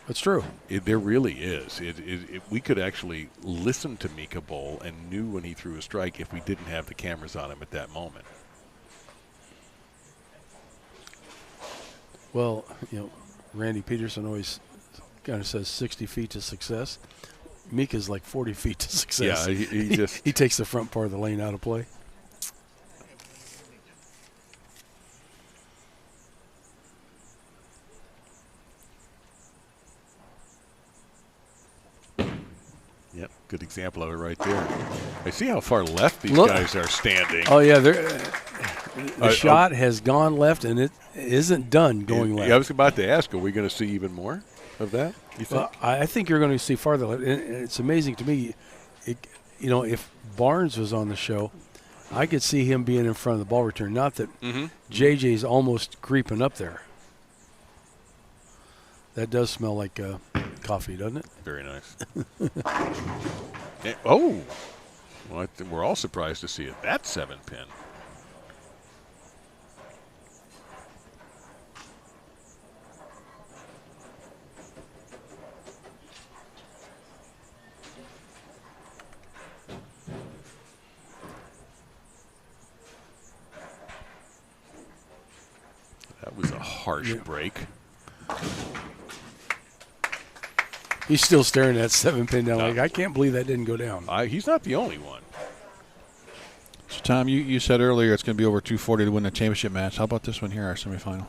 That's true. There really is. We could actually listen to Mika bowl and knew when he threw a strike if we didn't have the cameras on him at that moment. Well, Randy Peterson always kind of says 60 feet to success. Mika's like 40 feet to success. Yeah, he just he takes the front part of the lane out of play. Yep, good example of it right there. I see how far left these Look. guys are standing. Oh, yeah. The shot has gone left, and it isn't done going left. I was about to ask, are we going to see even more of that, you think? Well, I think you're going to see farther left. And it's amazing to me. If Barnes was on the show, I could see him being in front of the ball return. Not that JJ's almost creeping up there. That does smell like coffee, doesn't it? Very nice. Oh! Well, I think we're all surprised to see it. That 7-pin. That was a harsh break. He's still staring at that 7-pin down. Like, I can't believe that didn't go down. He's not the only one. So, Tom, you said earlier it's going to be over 240 to win the championship match. How about this one here, our semifinal?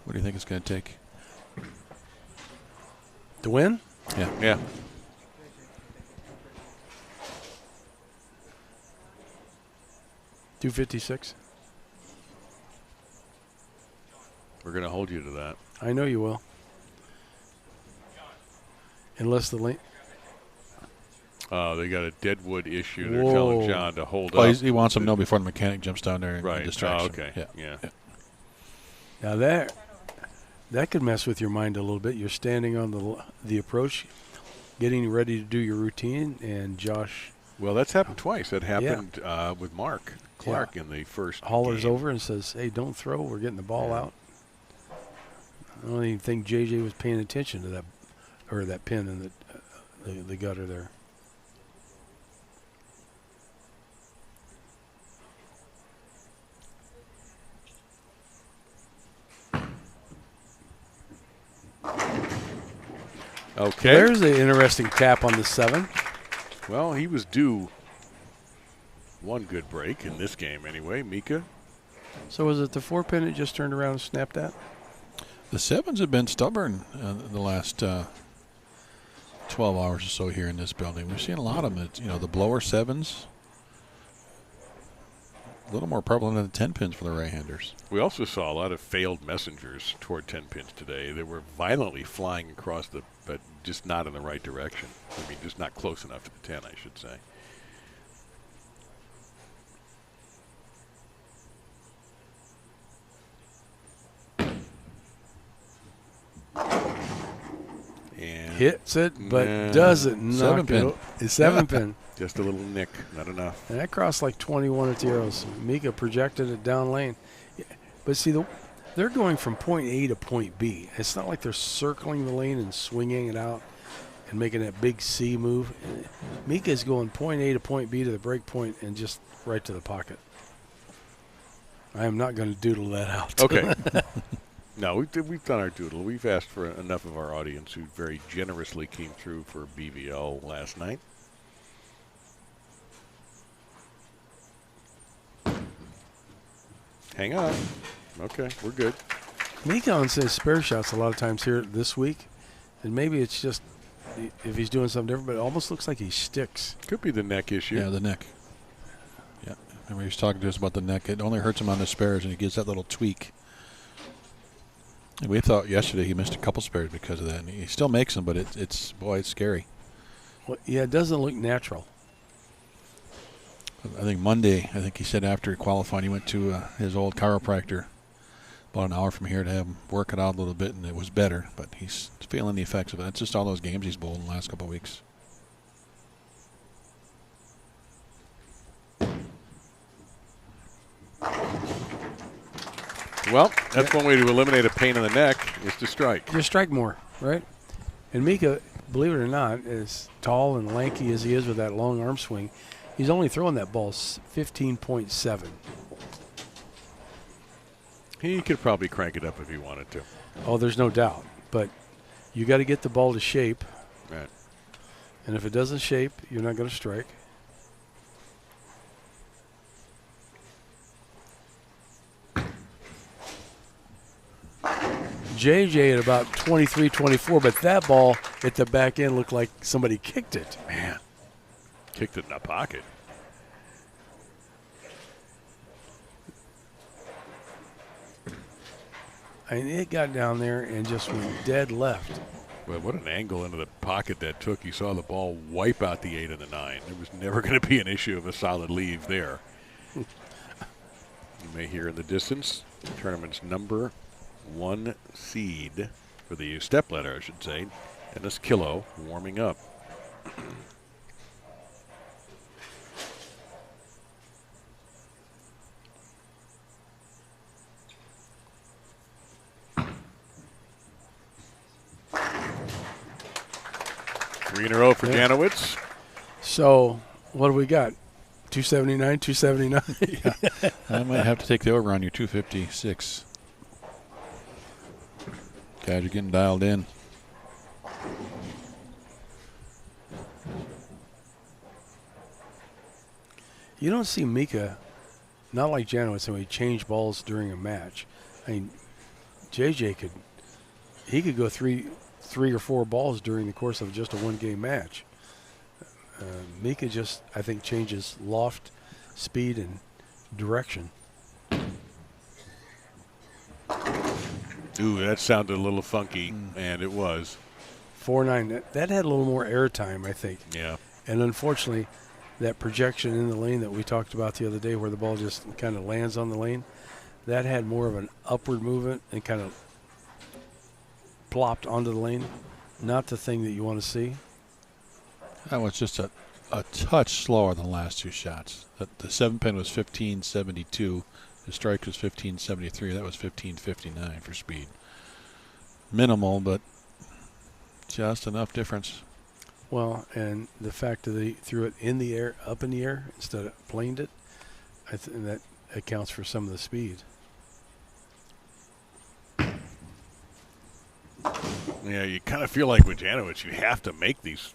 What do you think it's going to take? To win? Yeah. Yeah. $256. We're going to hold you to that. I know you will. Unless the lane. They got a deadwood issue. They're Whoa. telling John to hold Well, up. he wants them to know before the mechanic jumps down there and Right. distracts Oh, him. okay. Yeah. Now that could mess with your mind a little bit. You're standing on the approach, getting ready to do your routine, and Josh Well, that's happened twice. That happened with Mark Clark Yeah. in the first hollers game. over and says, "Hey, don't throw. We're getting the ball Yeah. out." I don't even think JJ was paying attention to that pin in the gutter there. Okay. There's an interesting tap on the 7. Well, he was due one good break in this game anyway. Mika. So was it the 4-pin that just turned around and snapped that? The 7s have been stubborn the last 12 hours or so here in this building. We've seen a lot of them. The blower 7s, a little more prevalent than the 10 pins for the right-handers. We also saw a lot of failed messengers toward 10 pins today. They were violently flying across but just not in the right direction. I mean, just not close enough to the 10, I should say. And Hits it, but Nah. doesn't knock 7-pin. it. It's 7-pin. just a little nick, not enough. And that crossed like 21 at the arrows. Mika projected it down lane. But see, they're going from point A to point B. It's not like they're circling the lane and swinging it out. and making that big C move. Mika's going point A to point B to the break point and just right to the pocket. I am not going to doodle that out. Okay. No, we've done our doodle. We've asked for enough of our audience who very generously came through for BVL last night. Hang on. Okay, we're good. Mika on says spare shots a lot of times here this week, and maybe it's just if he's doing something different, but it almost looks like he sticks. Could be the neck issue. Yeah, the neck. Yeah, remember he was talking to us about the neck. It only hurts him on the spares, and he gives that little tweak. And we thought yesterday he missed a couple spares because of that, and he still makes them, but it's scary. Well, yeah, it doesn't look natural. I think Monday, he said after qualifying, he went to his old chiropractor about an hour from here to have him work it out a little bit, and it was better. But he's feeling the effects of it. It's just all those games he's bowled in the last couple of weeks. Well, that's one way to eliminate a pain in the neck is to strike. Just strike more, right? And Mika, believe it or not, as tall and lanky as he is with that long arm swing, he's only throwing that ball 15.7. He could probably crank it up if he wanted to. Oh, there's no doubt. But you got to get the ball to shape. Right. And if it doesn't shape, you're not going to strike. JJ at about 23, 24, but that ball at the back end looked like somebody kicked it. Man, kicked it in the pocket. I mean, it got down there and just went dead left. Well, what an angle into the pocket that took. You saw the ball wipe out the 8 and the 9. There was never going to be an issue of a solid leave there. You may hear in the distance the tournament's number 1 seed for the Stepladder, I should say, and this Killough warming up. Three in a row for Janowitz. So what do we got? 279, 279? Yeah. I might have to take the over on your 256. Guys are getting dialed in. You don't see Mika, not like Janowitz, when he change balls during a match. I mean, JJ could go three or four balls during the course of just a one-game match. Mika just, I think, changes loft, speed, and direction. Ooh, that sounded a little funky, and it was. 4-9. That had a little more air time, I think. Yeah. And unfortunately, that projection in the lane that we talked about the other day where the ball just kind of lands on the lane, that had more of an upward movement and kind of plopped onto the lane. Not the thing that you want to see. That was just a touch slower than the last two shots. The 7-pin was 15.72. The strike was 15.73. That was 15.59 for speed. Minimal, but just enough difference. Well, and the fact that they threw it in the air, up in the air, instead of planed it, I think that accounts for some of the speed. Yeah, you kind of feel like with Janowitz, you have to make these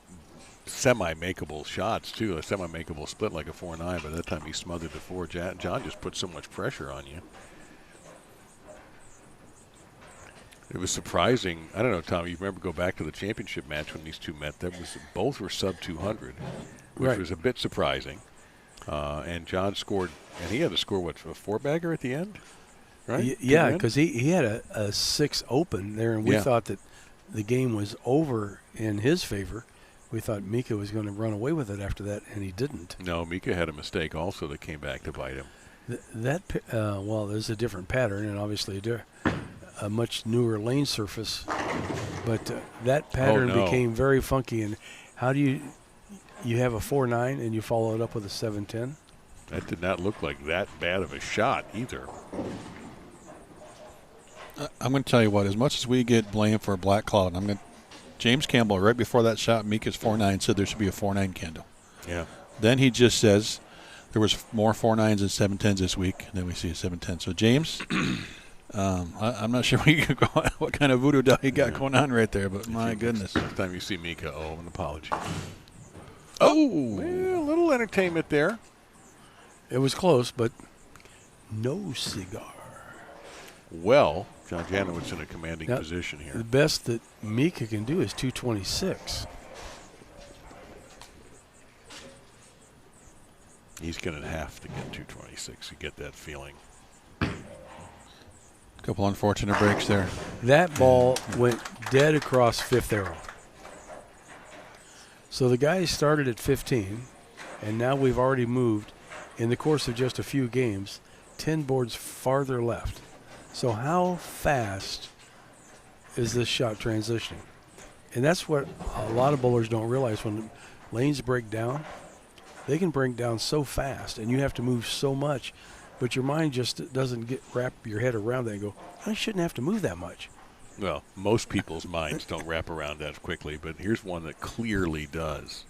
semi-makeable shots, too. A semi-makeable split like a 4-9. By that time, he smothered the 4. John just put so much pressure on you. It was surprising. I don't know, Tom, you remember go back to the championship match when these two met. Both were sub-200, which right. was a bit surprising. And John scored, and he had to score, what, a 4-bagger at the end? Right? Yeah, because he had a 6 open there, and we thought that the game was over in his favor. We thought Mika was going to run away with it after that, and he didn't. No, Mika had a mistake also that came back to bite him. Well, there's a different pattern, and obviously a much newer lane surface. But that pattern became very funky. And how do you have a 4-9 and you follow it up with a 7-10? That did not look like that bad of a shot either. I'm going to tell you what, as much as we get blamed for a black cloud, I'm going to James Campbell, right before that shot, Mika's 4-9, said there should be a 4-9 candle. Yeah. Then he just says there was more 4-9s and 7-10s this week. And then we see a 7-10. So, James, I'm not sure what kind of voodoo doll you got going on right there, but my goodness. Next time you see Mika, an apology. Oh, well, a little entertainment there. It was close, but no cigar. Well, John Janowitz in a commanding Now, position here. The best that Mika can do is 226. He's going to have to get 226. You get that feeling. A couple unfortunate breaks there. That ball went dead across fifth arrow. So the guy started at 15, and now we've already moved, in the course of just a few games, 10 boards farther left. So how fast is this shot transitioning? And that's what a lot of bowlers don't realize. When lanes break down, they can break down so fast, and you have to move so much, but your mind just doesn't wrap your head around that and go, I shouldn't have to move that much. Well, most people's minds don't wrap around that quickly, but here's one that clearly does.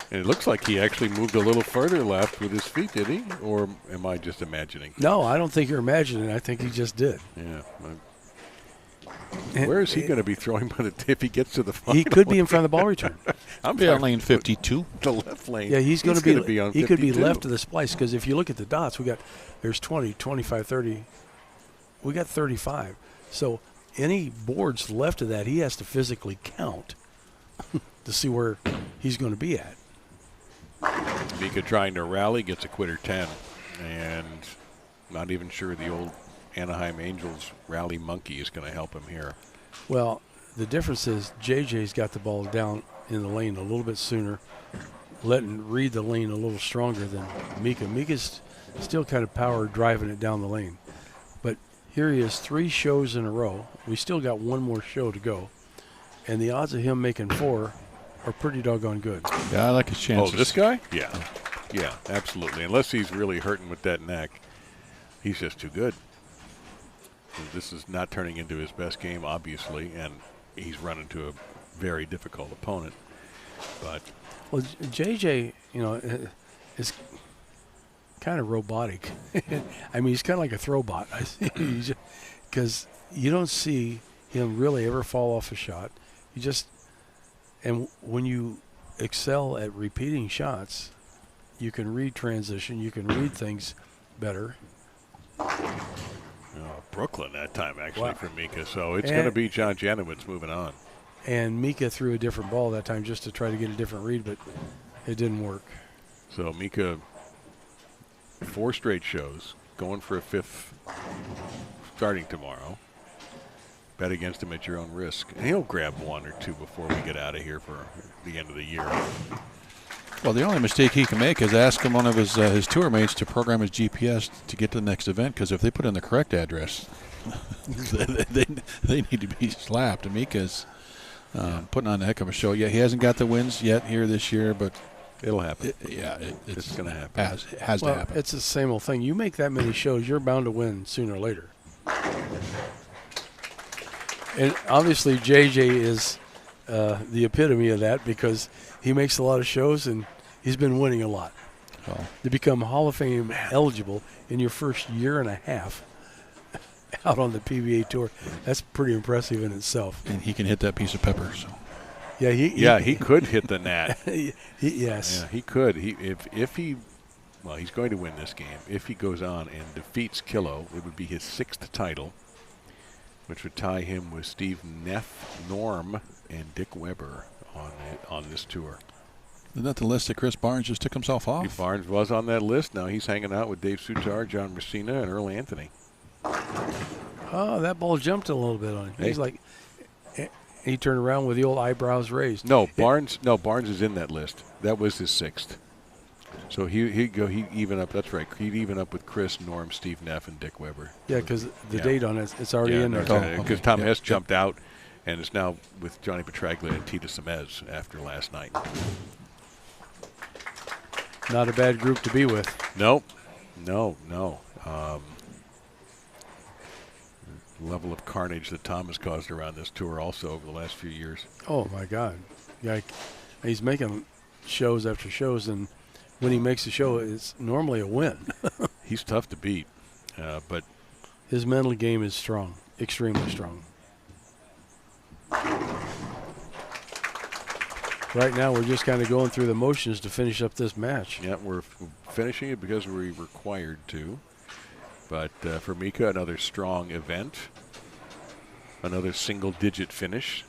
And it looks like he actually moved a little further left with his feet, did he? Or am I just imagining? No, I don't think you're imagining. I think he just did. Yeah. Where is he going to be throwing by if he gets to the final? He could be in front of the ball return. I'm on lane 52. The left lane. Yeah, he's going to be on 52. He could be left of the splice, because if you look at the dots, there's 20, 25, 30. We got 35. So any boards left of that, he has to physically count to see where he's going to be at. Mika trying to rally, gets a quitter 10. And not even sure the old Anaheim Angels rally monkey is going to help him here. Well, the difference is JJ's got the ball down in the lane a little bit sooner, read the lane a little stronger than Mika. Mika's still kind of power driving it down the lane. But here he is, 3 shows in a row. We still got one more show to go. And the odds of him making 4 are pretty doggone good. Yeah, I like his chances. Oh, this guy? Yeah. Yeah, absolutely. Unless he's really hurting with that neck, he's just too good. This is not turning into his best game, obviously, and he's run into a very difficult opponent. But well, JJ, is kind of robotic. I mean, he's kind of like a throwbot, I think, because you don't see him really ever fall off a shot. And when you excel at repeating shots, you can read transition, you can read things better. Brooklyn that time, actually, wow. for Mika. So it's going to be John Janowitz moving on. And Mika threw a different ball that time just to try to get a different read, but it didn't work. So Mika, 4 straight shows, going for a 5th starting tomorrow. Bet against him at your own risk. And he'll grab 1 or 2 before we get out of here for the end of the year. Well, the only mistake he can make is ask him one of his tour mates to program his GPS to get to the next event, because if they put in the correct address, they need to be slapped. And Mika's putting on a heck of a show. Yeah, he hasn't got the wins yet here this year, but it'll happen. It's going to happen. It has to happen. It's the same old thing. You make that many shows, you're bound to win sooner or later. And obviously JJ is the epitome of that, because he makes a lot of shows and he's been winning a lot. Oh. To become Hall of Fame eligible in your first year and a half out on the PBA tour, that's pretty impressive in itself. And he can hit that piece of pepper. So. Yeah, he could hit the net. Yes. Yeah, he could. If he he's going to win this game. If he goes on and defeats Killough, it would be his 6th title, which would tie him with Steve Neff, Norm, and Dick Weber on this tour. Isn't that the list that Chris Barnes just took himself off? Steve Barnes was on that list. Now he's hanging out with Dave Sutar, John Messina, and Earl Anthony. Oh, that ball jumped a little bit on him. Hey. He's like, he turned around with the old eyebrows raised. No, Barnes is in that list. That was his 6th. So he even up. That's right. He'd even up with Chris, Norm, Steve Neff, and Dick Weber. Yeah, because the date on it, it's already in there. Because Tom Hess jumped out and is now with Johnny Petraglia and Tita Semez after last night. Not a bad group to be with. Nope. No. Level of carnage that Tom has caused around this tour also over the last few years. Oh, my God. Yeah, he's making shows after shows, and when he makes a show, it's normally a win. He's tough to beat, but his mental game is strong, extremely strong. Right now, we're just kind of going through the motions to finish up this match. Yeah, we're finishing it because we're required to. But for Mika, another strong event. Another single-digit finish.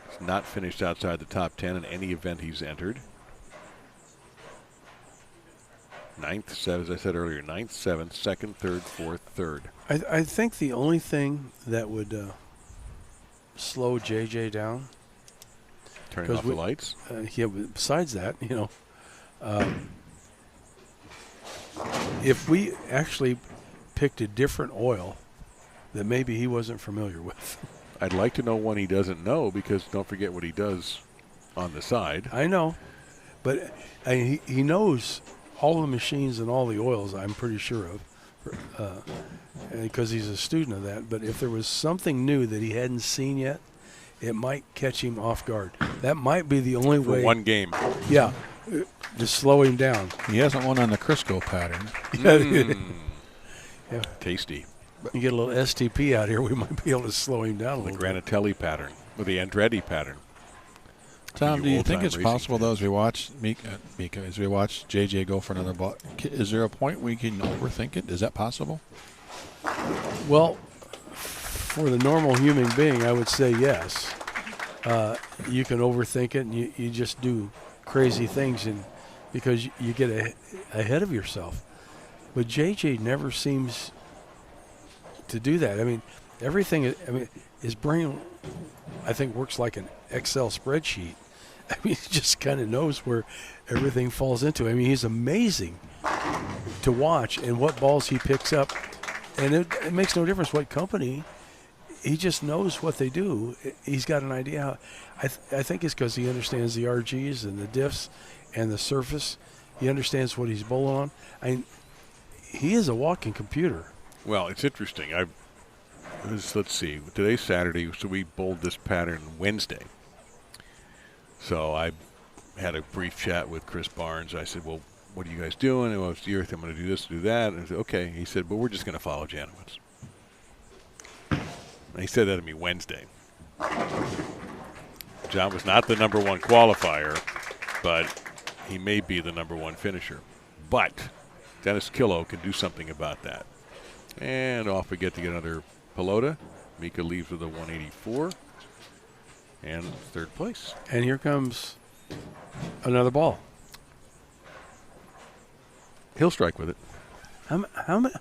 He's not finished outside the top 10 in any event he's entered. Ninth, as I said earlier, ninth, seventh, second, third, fourth, third. I think the only thing that would slow JJ down, turning off the lights. Yeah, besides that, if we actually picked a different oil that maybe he wasn't familiar with. I'd like to know one he doesn't know, because don't forget what he does on the side. I know, but he knows all the machines and all the oils, I'm pretty sure of, because he's a student of that. But if there was something new that he hadn't seen yet, it might catch him off guard. That might be the only way. For one game. Yeah, just slow him down. He hasn't won on the Crisco pattern. Yeah. Tasty. You get a little STP out here, we might be able to slow him down a The little bit. Granatelli pattern, or the Andretti pattern. Tom, do you think it's Old-time possible, though, as we watch Mika, as we watch JJ go for another ball, is there a point we can overthink it? Is that possible? Well, for the normal human being, I would say yes. You can overthink it, and you just do crazy things, and because you get ahead of yourself. But JJ never seems to do that. I mean, everything. His brain, I think, works like an Excel spreadsheet. I mean, he just kind of knows where everything falls into. I mean, he's amazing to watch, and what balls he picks up. And it makes no difference what company. He just knows what they do. He's got an idea. I think it's because he understands the RGs and the diffs and the surface. He understands what he's bowling on. He is a walking computer. Well, it's interesting. Let's see. Today's Saturday, so we bowled this pattern Wednesday. So I had a brief chat with Chris Barnes. I said, well, what are you guys doing? And it's the Earth. I'm going to do this, do that. And I said, okay. He said, but we're just going to follow Janowitz. And he said that to me Wednesday. John was not the number one qualifier, but he may be the number one finisher. But Dennis Killough can do something about that. And off we get to get another pelota. Mika leaves with a 184. And third place. And here comes another ball. He'll strike with it. How many?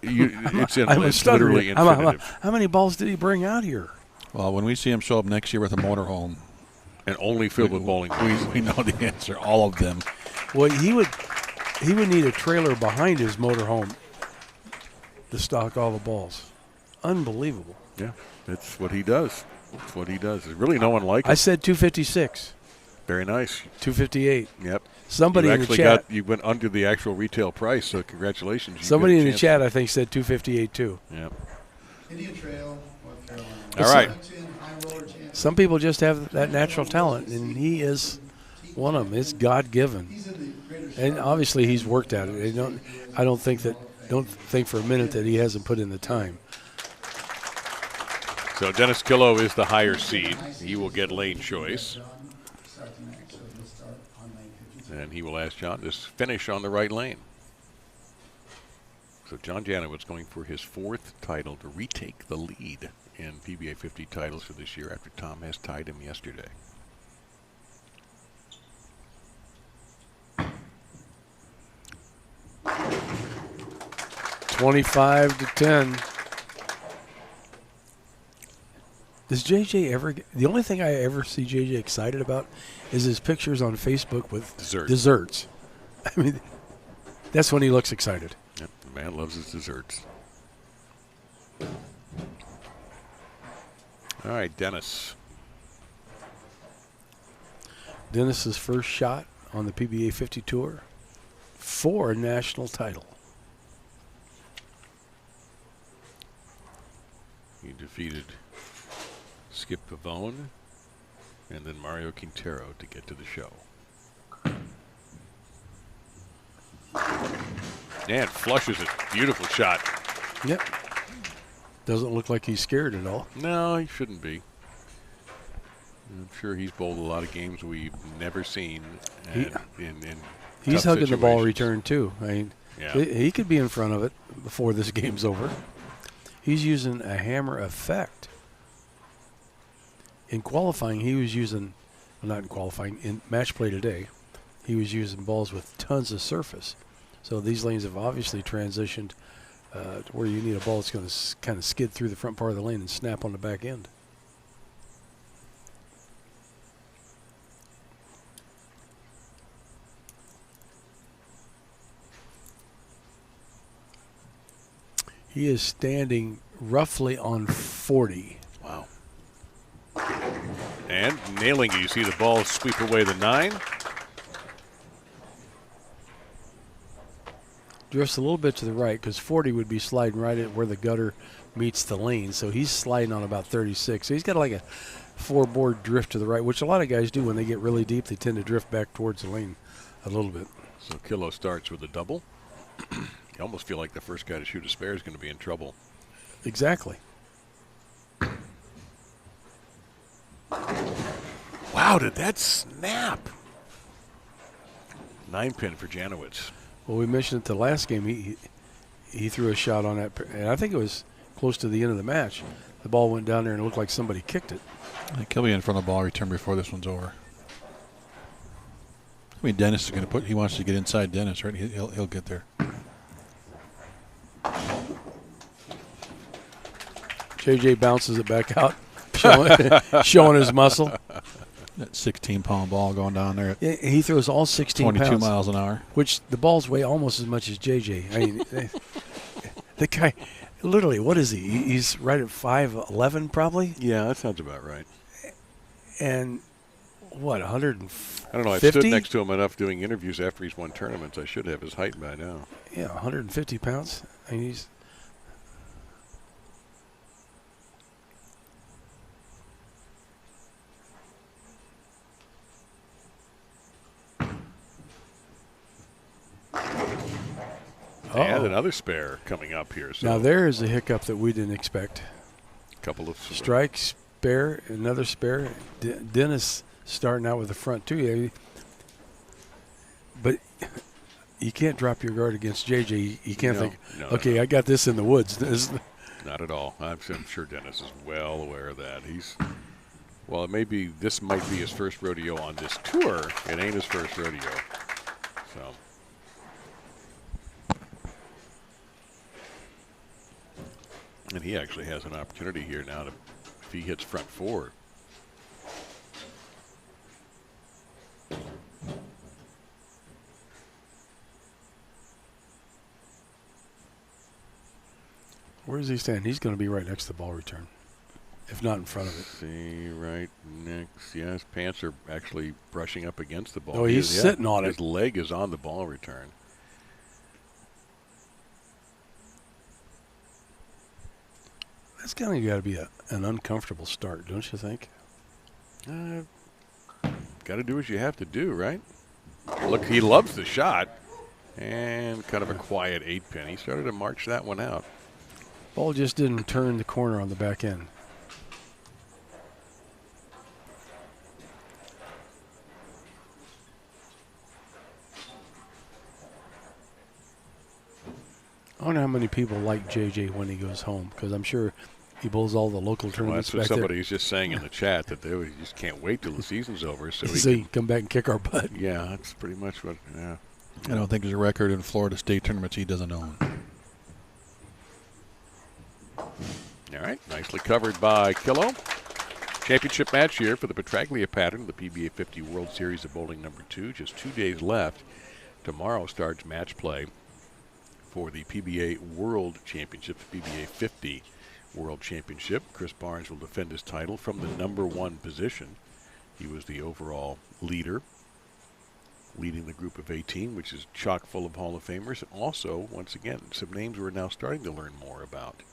It's literally infinitive. How many balls did he bring out here? Well, when we see him show up next year with a motorhome, And only filled with bowling balls. we know the answer. All of them. Well, he would need a trailer behind his motorhome to stock all the balls. Unbelievable. Yeah, that's what he does. That's what he does. There's really no one like him. I said 256. Very nice. 258. Yep. Somebody you in the actually chat. You went under the actual retail price, so congratulations. Somebody in the chat, I think, said 258 too. Yep. Indian Trail, North Carolina. All right. Some people just have that natural talent, and he is one of them. It's God-given, and obviously he's worked at it. I don't think for a minute that he hasn't put in the time. So Dennis Killough is the higher seed. He will get lane choice. And he will ask John to finish on the right lane. So John Janowitz going for his fourth title to retake the lead in PBA50 titles for this year after Tom has tied him yesterday. $25-10. Does JJ ever get, the only thing I ever see JJ excited about is his pictures on Facebook with desserts. I mean, that's when he looks excited. Yep, the man loves his desserts. All right, Dennis. Dennis's first shot on the PBA 50 Tour for a national title. He defeated Skip Pavone and then Mario Quintero to get to the show. And flushes it. Beautiful shot. Yep. Doesn't look like he's scared at all. No, he shouldn't be. I'm sure he's bowled a lot of games we've never seen. He's hugging the ball situations. return, too. I mean, Yeah. he could be in front of it before this game's over. He's using a hammer effect. In qualifying, he was using, well, not in qualifying, in match play today, he was using balls with tons of surface. So these lanes have obviously transitioned to where you need a ball that's going to kind of skid through the front part of the lane and snap on the back end. He is standing roughly on 40. Wow. And nailing it. You see the ball sweep away the 9. Drifts a little bit to the right because 40 would be sliding right at where the gutter meets the lane. So he's sliding on about 36. So he's got like a 4-board drift to the right, which a lot of guys do when they get really deep. They tend to drift back towards the lane a little bit. So Killough starts with a double. You almost feel like the first guy to shoot a spare is going to be in trouble. Exactly. Wow, did that snap? 9-pin for Janowitz. Well, we mentioned it the last game. He threw a shot on that, and I think it was close to the end of the match. The ball went down there and it looked like somebody kicked it. I think he'll be in front of the ball return before this one's over. I mean, Dennis is going to he wants to get inside Dennis, right? He'll get there. JJ bounces it back out, showing his muscle. That 16-pound ball going down there at Yeah, he throws all 16 22 pounds, miles an hour. which the balls weigh almost as much as JJ. I mean, the guy, literally, what is he? He's right at 5'11", probably, Yeah, that sounds about right. and what, 150? I don't know. I've stood next to him enough doing interviews after he's won tournaments. I should have his height by now. Yeah, 150 pounds. I mean, he's. And another spare coming up here. So Now there is a hiccup that we didn't expect. a couple of Strike, spare, another spare. Dennis starting out with the front two. Yeah, but you can't drop your guard against JJ. You can't think, okay, I got this in the woods. Not at all. I'm sure Dennis is well aware of that. Well, this might be his first rodeo on this tour. It ain't his first rodeo. So. And he actually has an opportunity here now if he hits front 4. Where does he stand? He's going to be right next to the ball return, if not in front of it. See, right next. Yeah, his pants are actually brushing up against the ball. Oh, he's sitting on it. His leg is on the ball return. That's kind of got to be an uncomfortable start, don't you think? Got to do what you have to do, right? Look, he loves the shot. And kind of a quiet 8-pin. He started to march that one out. Ball just didn't turn the corner on the back end. I wonder how many people like JJ when he goes home, because I'm sure he bowls all the local Well, tournaments that's what back somebody there. was just saying in the chat, that they just can't wait till the season's over. So So he can come back and kick our butt. yeah, that's pretty much what, yeah. I don't think there's a record in Florida State tournaments he doesn't own. All right, nicely covered by Killough. Championship match here for the Petraglia pattern, the PBA50 World Series of Bowling number 2. Just 2 days left. Tomorrow starts match play for the PBA World Championship, the PBA50 World Championship. Chris Barnes will defend his title from the number 1 position. He was the overall leader leading the group of 18, which is chock full of Hall of Famers. Also, once again, some names we're now starting to learn more about.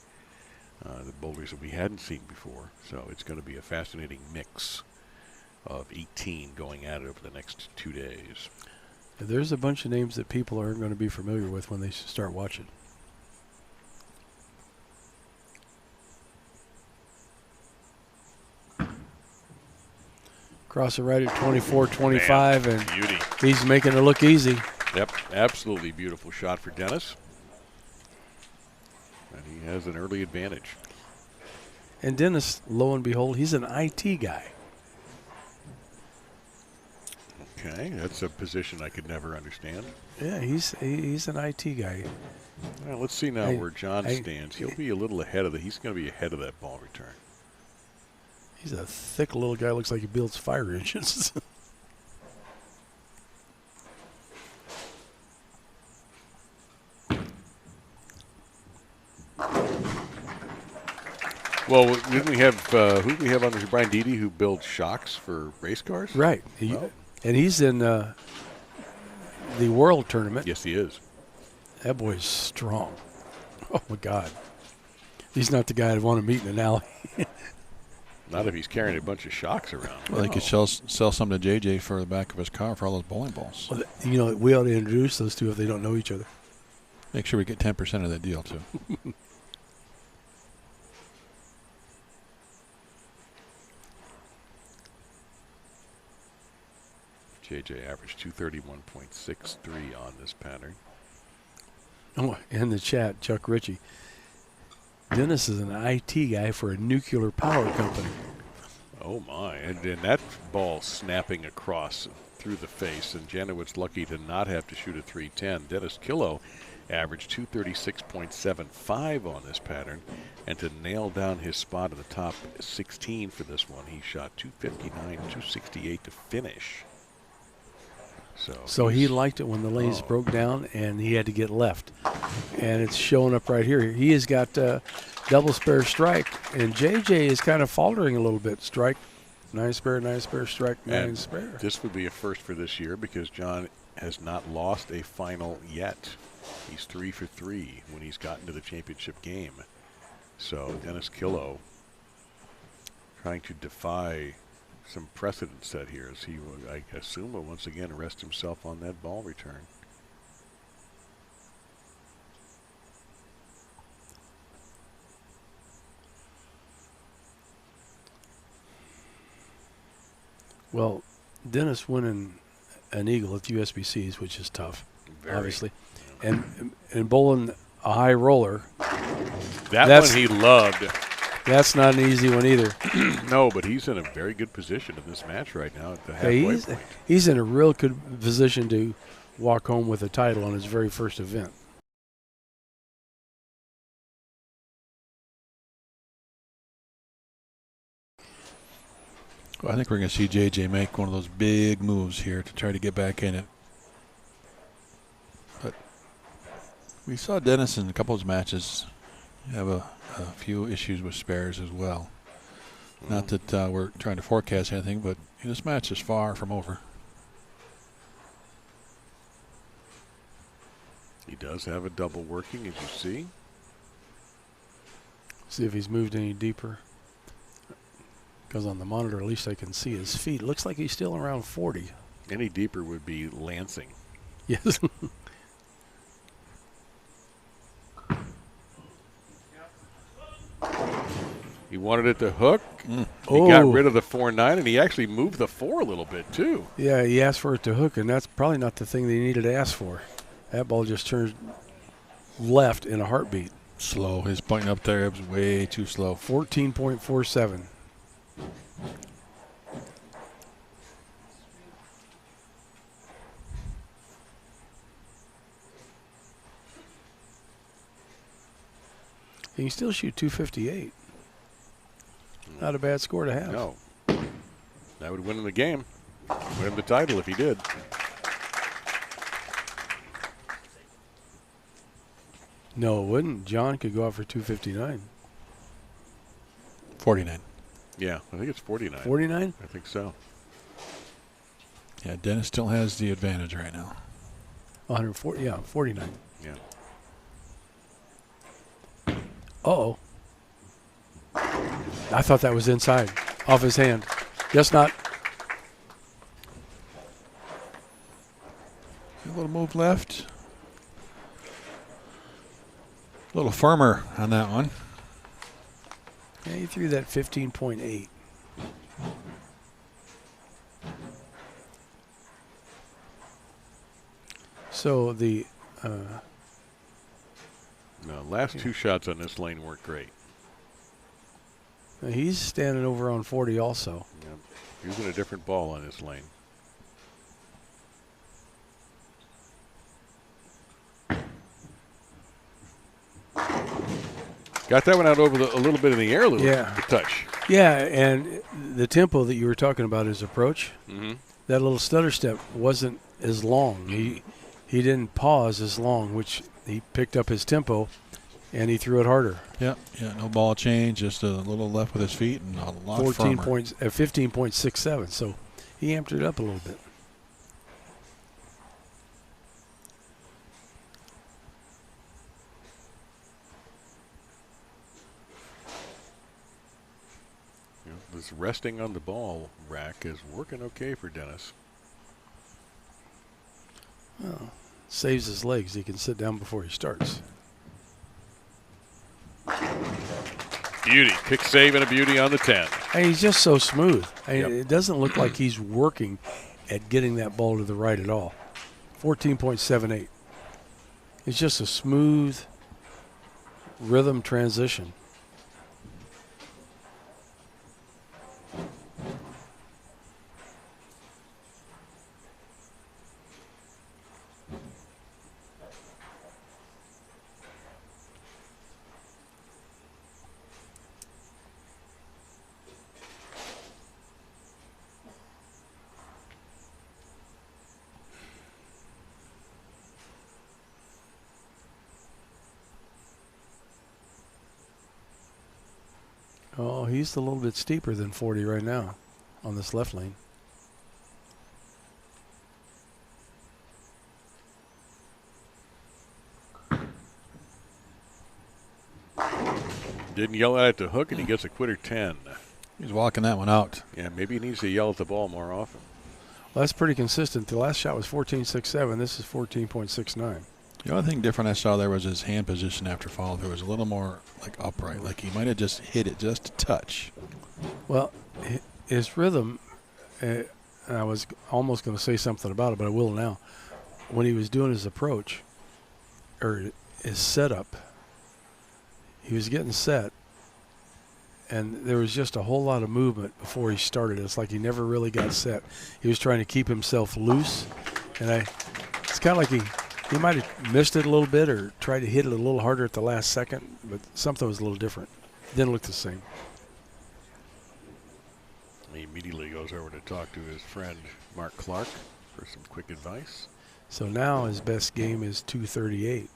The boulders that we hadn't seen before. So it's going to be a fascinating mix of 18 going at it over the next 2 days. There's a bunch of names that people aren't going to be familiar with when they start watching. Cross it right at 24-25, and beauty. He's making it look easy. Yep, absolutely beautiful shot for Dennis. And he has an early advantage. And Dennis, lo and behold, he's an IT guy. Okay, that's a position I could never understand. Yeah, he's an IT guy. Well, let's see now where John stands. He'll be a little ahead of he's going to be ahead of that ball return. He's a thick little guy. Looks like he builds fire engines. Well, didn't we have who did we have on this? Brian Deedy, who builds shocks for race cars? Right. And he's in the World Tournament. Yes, he is. That boy's strong. Oh, my God. He's not the guy I'd want to meet in an alley. Not if he's carrying a bunch of shocks around. Well, they could sell some to JJ for the back of his car for all those bowling balls. Well, you know, we ought to introduce those two if they don't know each other. Make sure we get 10% of that deal, too. JJ averaged 231.63 on this pattern. Oh, in the chat, Chuck Ritchie. Dennis is an IT guy for a nuclear power company. Oh, my. And that ball snapping across through the face. And Janowitz lucky to not have to shoot a 310. Dennis Killough averaged 236.75 on this pattern. And to nail down his spot in the top 16 for this one, he shot 259, 268 to finish. So he liked it when the lanes broke down and he had to get left. And it's showing up right here. He has got double spare strike. And JJ is kind of faltering a little bit. Strike, 9 spare, strike, 9 spare. This would be a first for this year because John has not lost a final yet. He's 3 for 3 when he's gotten to the championship game. So Dennis Killough trying to defy some precedent set here as he will, I assume, will once again rest himself on that ball return. Well, Dennis winning an eagle at USBCs, which is tough, obviously, and bowling a high roller. That's one he loved. That's not an easy one either. No, but he's in a very good position in this match right now at the halfway point. He's in a real good position to walk home with a title on his very first event. Well, I think we're going to see JJ make one of those big moves here to try to get back in it. But we saw Dennis in a couple of his matches have a few issues with spares as well. Not that we're trying to forecast anything, but this match is far from over. He does have a double working, as you see. See if he's moved any deeper. Because on the monitor, at least I can see his feet. Looks like he's still around 40. Any deeper would be Lansing. Yes. He wanted it to hook. He got rid of the 4-9, and he actually moved the 4 a little bit, too. Yeah, he asked for it to hook, and that's probably not the thing they needed to ask for. That ball just turned left in a heartbeat. Slow. His pointing up there was way too slow. 14.47. He can still shoot 258. Not a bad score to have. No. That would win him the game. Win him the title if he did. No, it wouldn't. John could go out for 259. 49. Yeah, I think it's 49. 49? I think so. Yeah, Dennis still has the advantage right now. 140, yeah, 49. Yeah. Uh-oh. I thought that was inside, off his hand. Guess not. A little move left. A little firmer on that one. Yeah, he threw that 15.8. So the last two shots on this lane weren't great. he's standing over on 40 also. Yeah. Using a different ball on this lane. Got that one out over a little bit in the air, a little touch. Yeah, and the tempo that you were talking about, his approach, that little stutter step wasn't as long. He didn't pause as long, which he picked up his tempo, and he threw it harder. Yeah, no ball change, just a little left with his feet and a lot firmer. 15.67, so he amped it up a little bit. This resting on the ball rack is working okay for Dennis. Well, saves his legs. He can sit down before he starts. Beauty. Pick save and a beauty on the 10. And he's just so smooth. Yep. It doesn't look like he's working at getting that ball to the right at all. 14.78. It's just a smooth rhythm transition. Oh, he's a little bit steeper than 40 right now on this left lane. Didn't yell at the hook, and he gets a quitter 10. He's walking that one out. Yeah, maybe he needs to yell at the ball more often. Well, that's pretty consistent. The last shot was 14.67. This is 14.69. The only thing different I saw there was his hand position after follow through was a little more like upright, like he might have just hit it just a touch. Well, his rhythm, I was almost going to say something about it, but I will now. When he was doing his approach, or his setup, he was getting set, and there was just a whole lot of movement before he started. It's like he never really got set. He was trying to keep himself loose, and it's kind of like he might have missed it a little bit or tried to hit it a little harder at the last second, but something was a little different. Didn't look the same. He immediately goes over to talk to his friend Mark Clark for some quick advice. So now his best game is 238.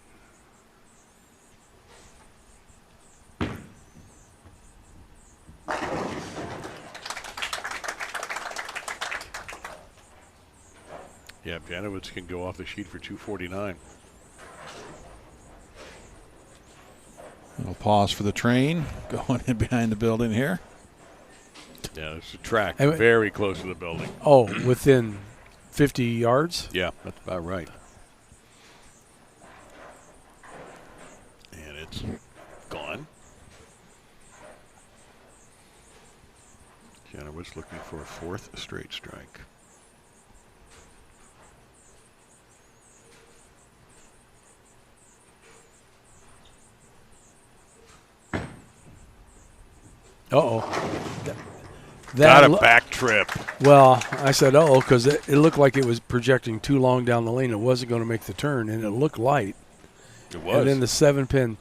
Yeah, Janowitz can go off the sheet for 249. Little pause for the train going in behind the building here. Yeah, it's a track very close to the building. Oh, within 50 yards? Yeah, that's about right. And it's gone. Janowitz looking for a fourth straight strike. Uh-oh. Got a back trip. Well, I said uh-oh because it looked like it was projecting too long down the lane. It wasn't going to make the turn, and it looked light. It was. And then the 7-pin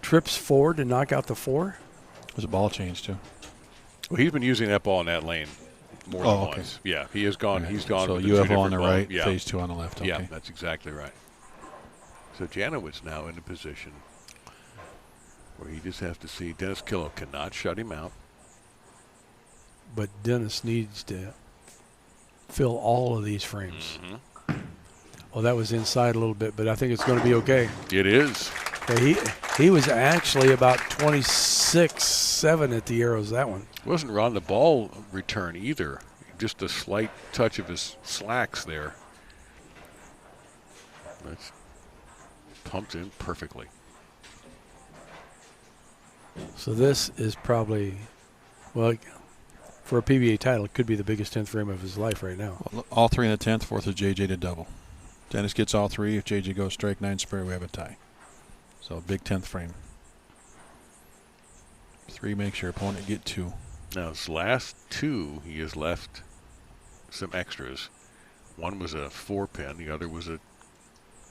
trips forward to knock out the 4. It was a ball change, too. Well, he's been using that ball in that lane more than once. Yeah, he has gone. Right. He's gone. So with UFO on the ball. right, yeah. phase 2 on the left. Okay. Yeah, that's exactly right. So Janowitz now in a position where he just has to see Dennis Killough cannot shut him out. But Dennis needs to fill all of these frames. Mm-hmm. Well, that was inside a little bit, but I think it's going to be okay. It is. Okay, he was actually about 26-7 at the arrows, that one. Wasn't on the ball return either. Just a slight touch of his slacks there. That's pumped in perfectly. So this is probably, well, for a PBA title, it could be the biggest 10th frame of his life right now. Well, all 3 in the 10th, forces JJ to double. Dennis gets all 3. If JJ goes strike 9 spare, we have a tie. So a big 10th frame. 3 makes your opponent get 2. Now his last 2, he has left some extras. One was a 4-pin, the other was a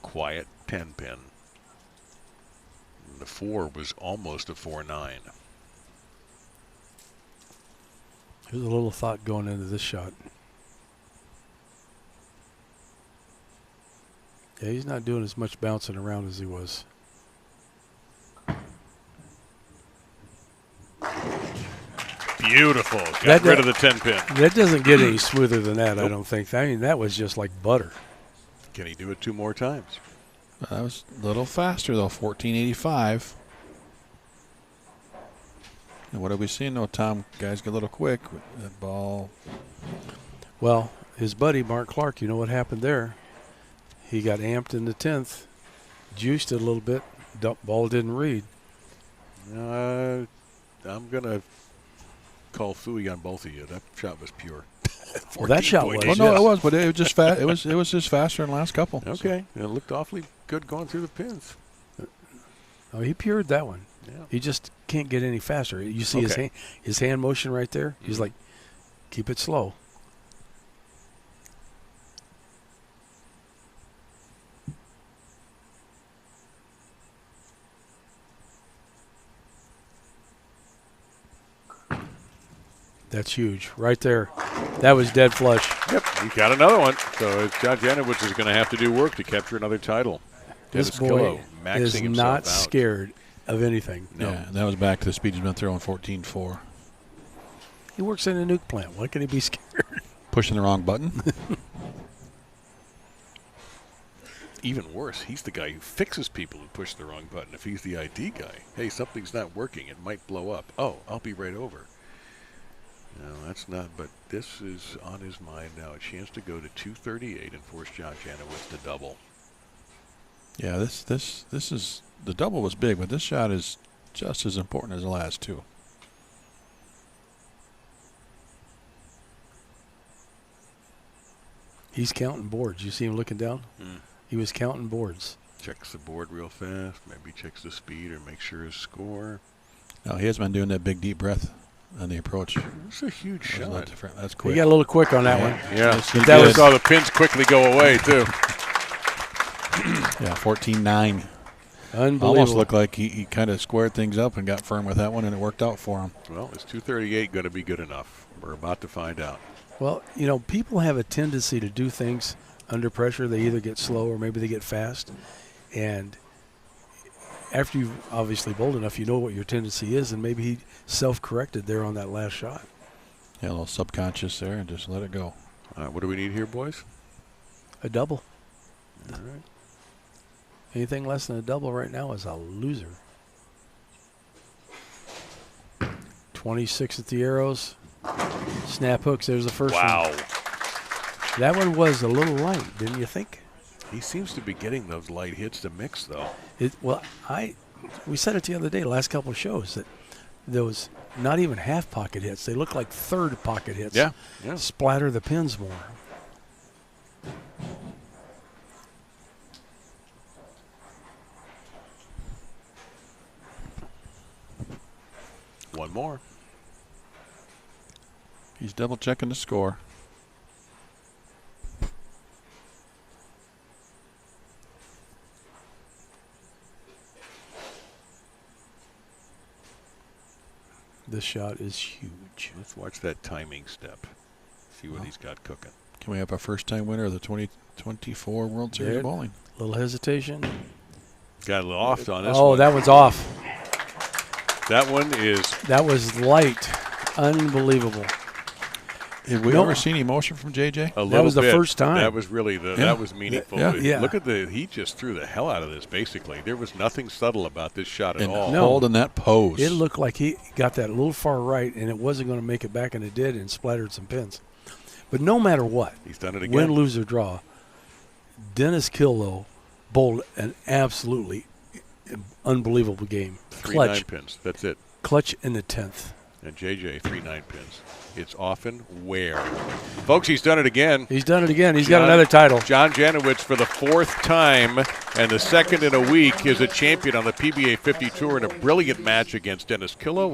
quiet 10-pin. The 4 was almost a 4-9. There's a little thought going into this shot. Yeah, he's not doing as much bouncing around as he was. Beautiful. Got rid of the 10-pin. That doesn't get any smoother than that, I don't think. I mean, that was just like butter. Can he do it 2 more times? That was a little faster, though, 1485. And what have we seen, though, Tom? Guys get a little quick with that ball. Well, his buddy, Mark Clark, you know what happened there? He got amped in the 10th, juiced it a little bit, ball didn't read. I'm going to call phooey on both of you. That shot was pure. Well, that shot was. Well, no, it was, but it was just it was just faster than the last couple. Okay, it looked awfully good going through the pins. Oh, he pured that one. Yeah. He just can't get any faster. You see his hand motion right there? He's like, keep it slow. That's huge. Right there. That was dead flush. Yep, he got another one. So John Janowitz is going to have to do work to capture another title. This boy Killough maxing is himself not out. scared of anything. No. Yeah, and that was back to the speed he's been throwing, 14.4. He works in a nuke plant. Why can he be scared? Pushing the wrong button. Even worse, he's the guy who fixes people who push the wrong button. If he's the ID guy, hey, something's not working. It might blow up. Oh, I'll be right over. No, that's not. But this is on his mind now. A chance to go to 238 and force John Janowitz to double. Yeah, this is, the double was big, but this shot is just as important as the last 2. He's counting boards. You see him looking down? He was counting boards. Checks the board real fast. Maybe checks the speed or makes sure his score. No, he has been doing that big deep breath on the approach. It's a huge That was a lot shot. different. That's He quick. got a little quick on that one. Yeah, He that did. was- saw the pins quickly go away too. Yeah, 14.9. Unbelievable. Almost looked like he kind of squared things up and got firm with that one, and it worked out for him. Well, is 238 going to be good enough? We're about to find out. Well, you know, people have a tendency to do things under pressure. They either get slow or maybe they get fast. And after you've obviously bowled enough, you know what your tendency is, and maybe he self-corrected there on that last shot. Yeah, a little subconscious there, and just let it go. All right, what do we need here, boys? A double. All right. Anything less than a double right now is a loser. 26 at the arrows. Snap hooks. There's the first one. Wow. That one was a little light, didn't you think? He seems to be getting those light hits to mix, though. We said it the other day, last couple of shows, that there was not even half pocket hits. They look like third pocket hits. Yeah. Splatter the pins more. One more. He's double checking the score. This shot is huge. Let's watch that timing step. See what he's got cooking. Can we have our first-time winner of the 2024 World Series There. of Bowling? Little hesitation. Got a little off on this Oh, one. that one's off. That one is That was light. Unbelievable. Have we ever seen emotion from JJ? A little That was the bit. first time. That was really that was meaningful. Yeah. Look at he just threw the hell out of this. Basically, there was nothing subtle about this shot at And all. holding that pose. It looked like he got that a little far right, and it wasn't going to make it back, and it did, and splattered some pins. But no matter what, He's done it again. win, lose, or draw, Dennis Killough bowled an absolutely unbelievable game. 3 Clutch, 9-pins. That's it. clutch in the 10th. And JJ 3 9-pins. It's often where. Folks, he's done it again. He's done it again. He's got another title. John Janowitz for the 4th time and the 2nd in a week is a champion on the PBA 50 Tour in a brilliant match against Dennis Killough.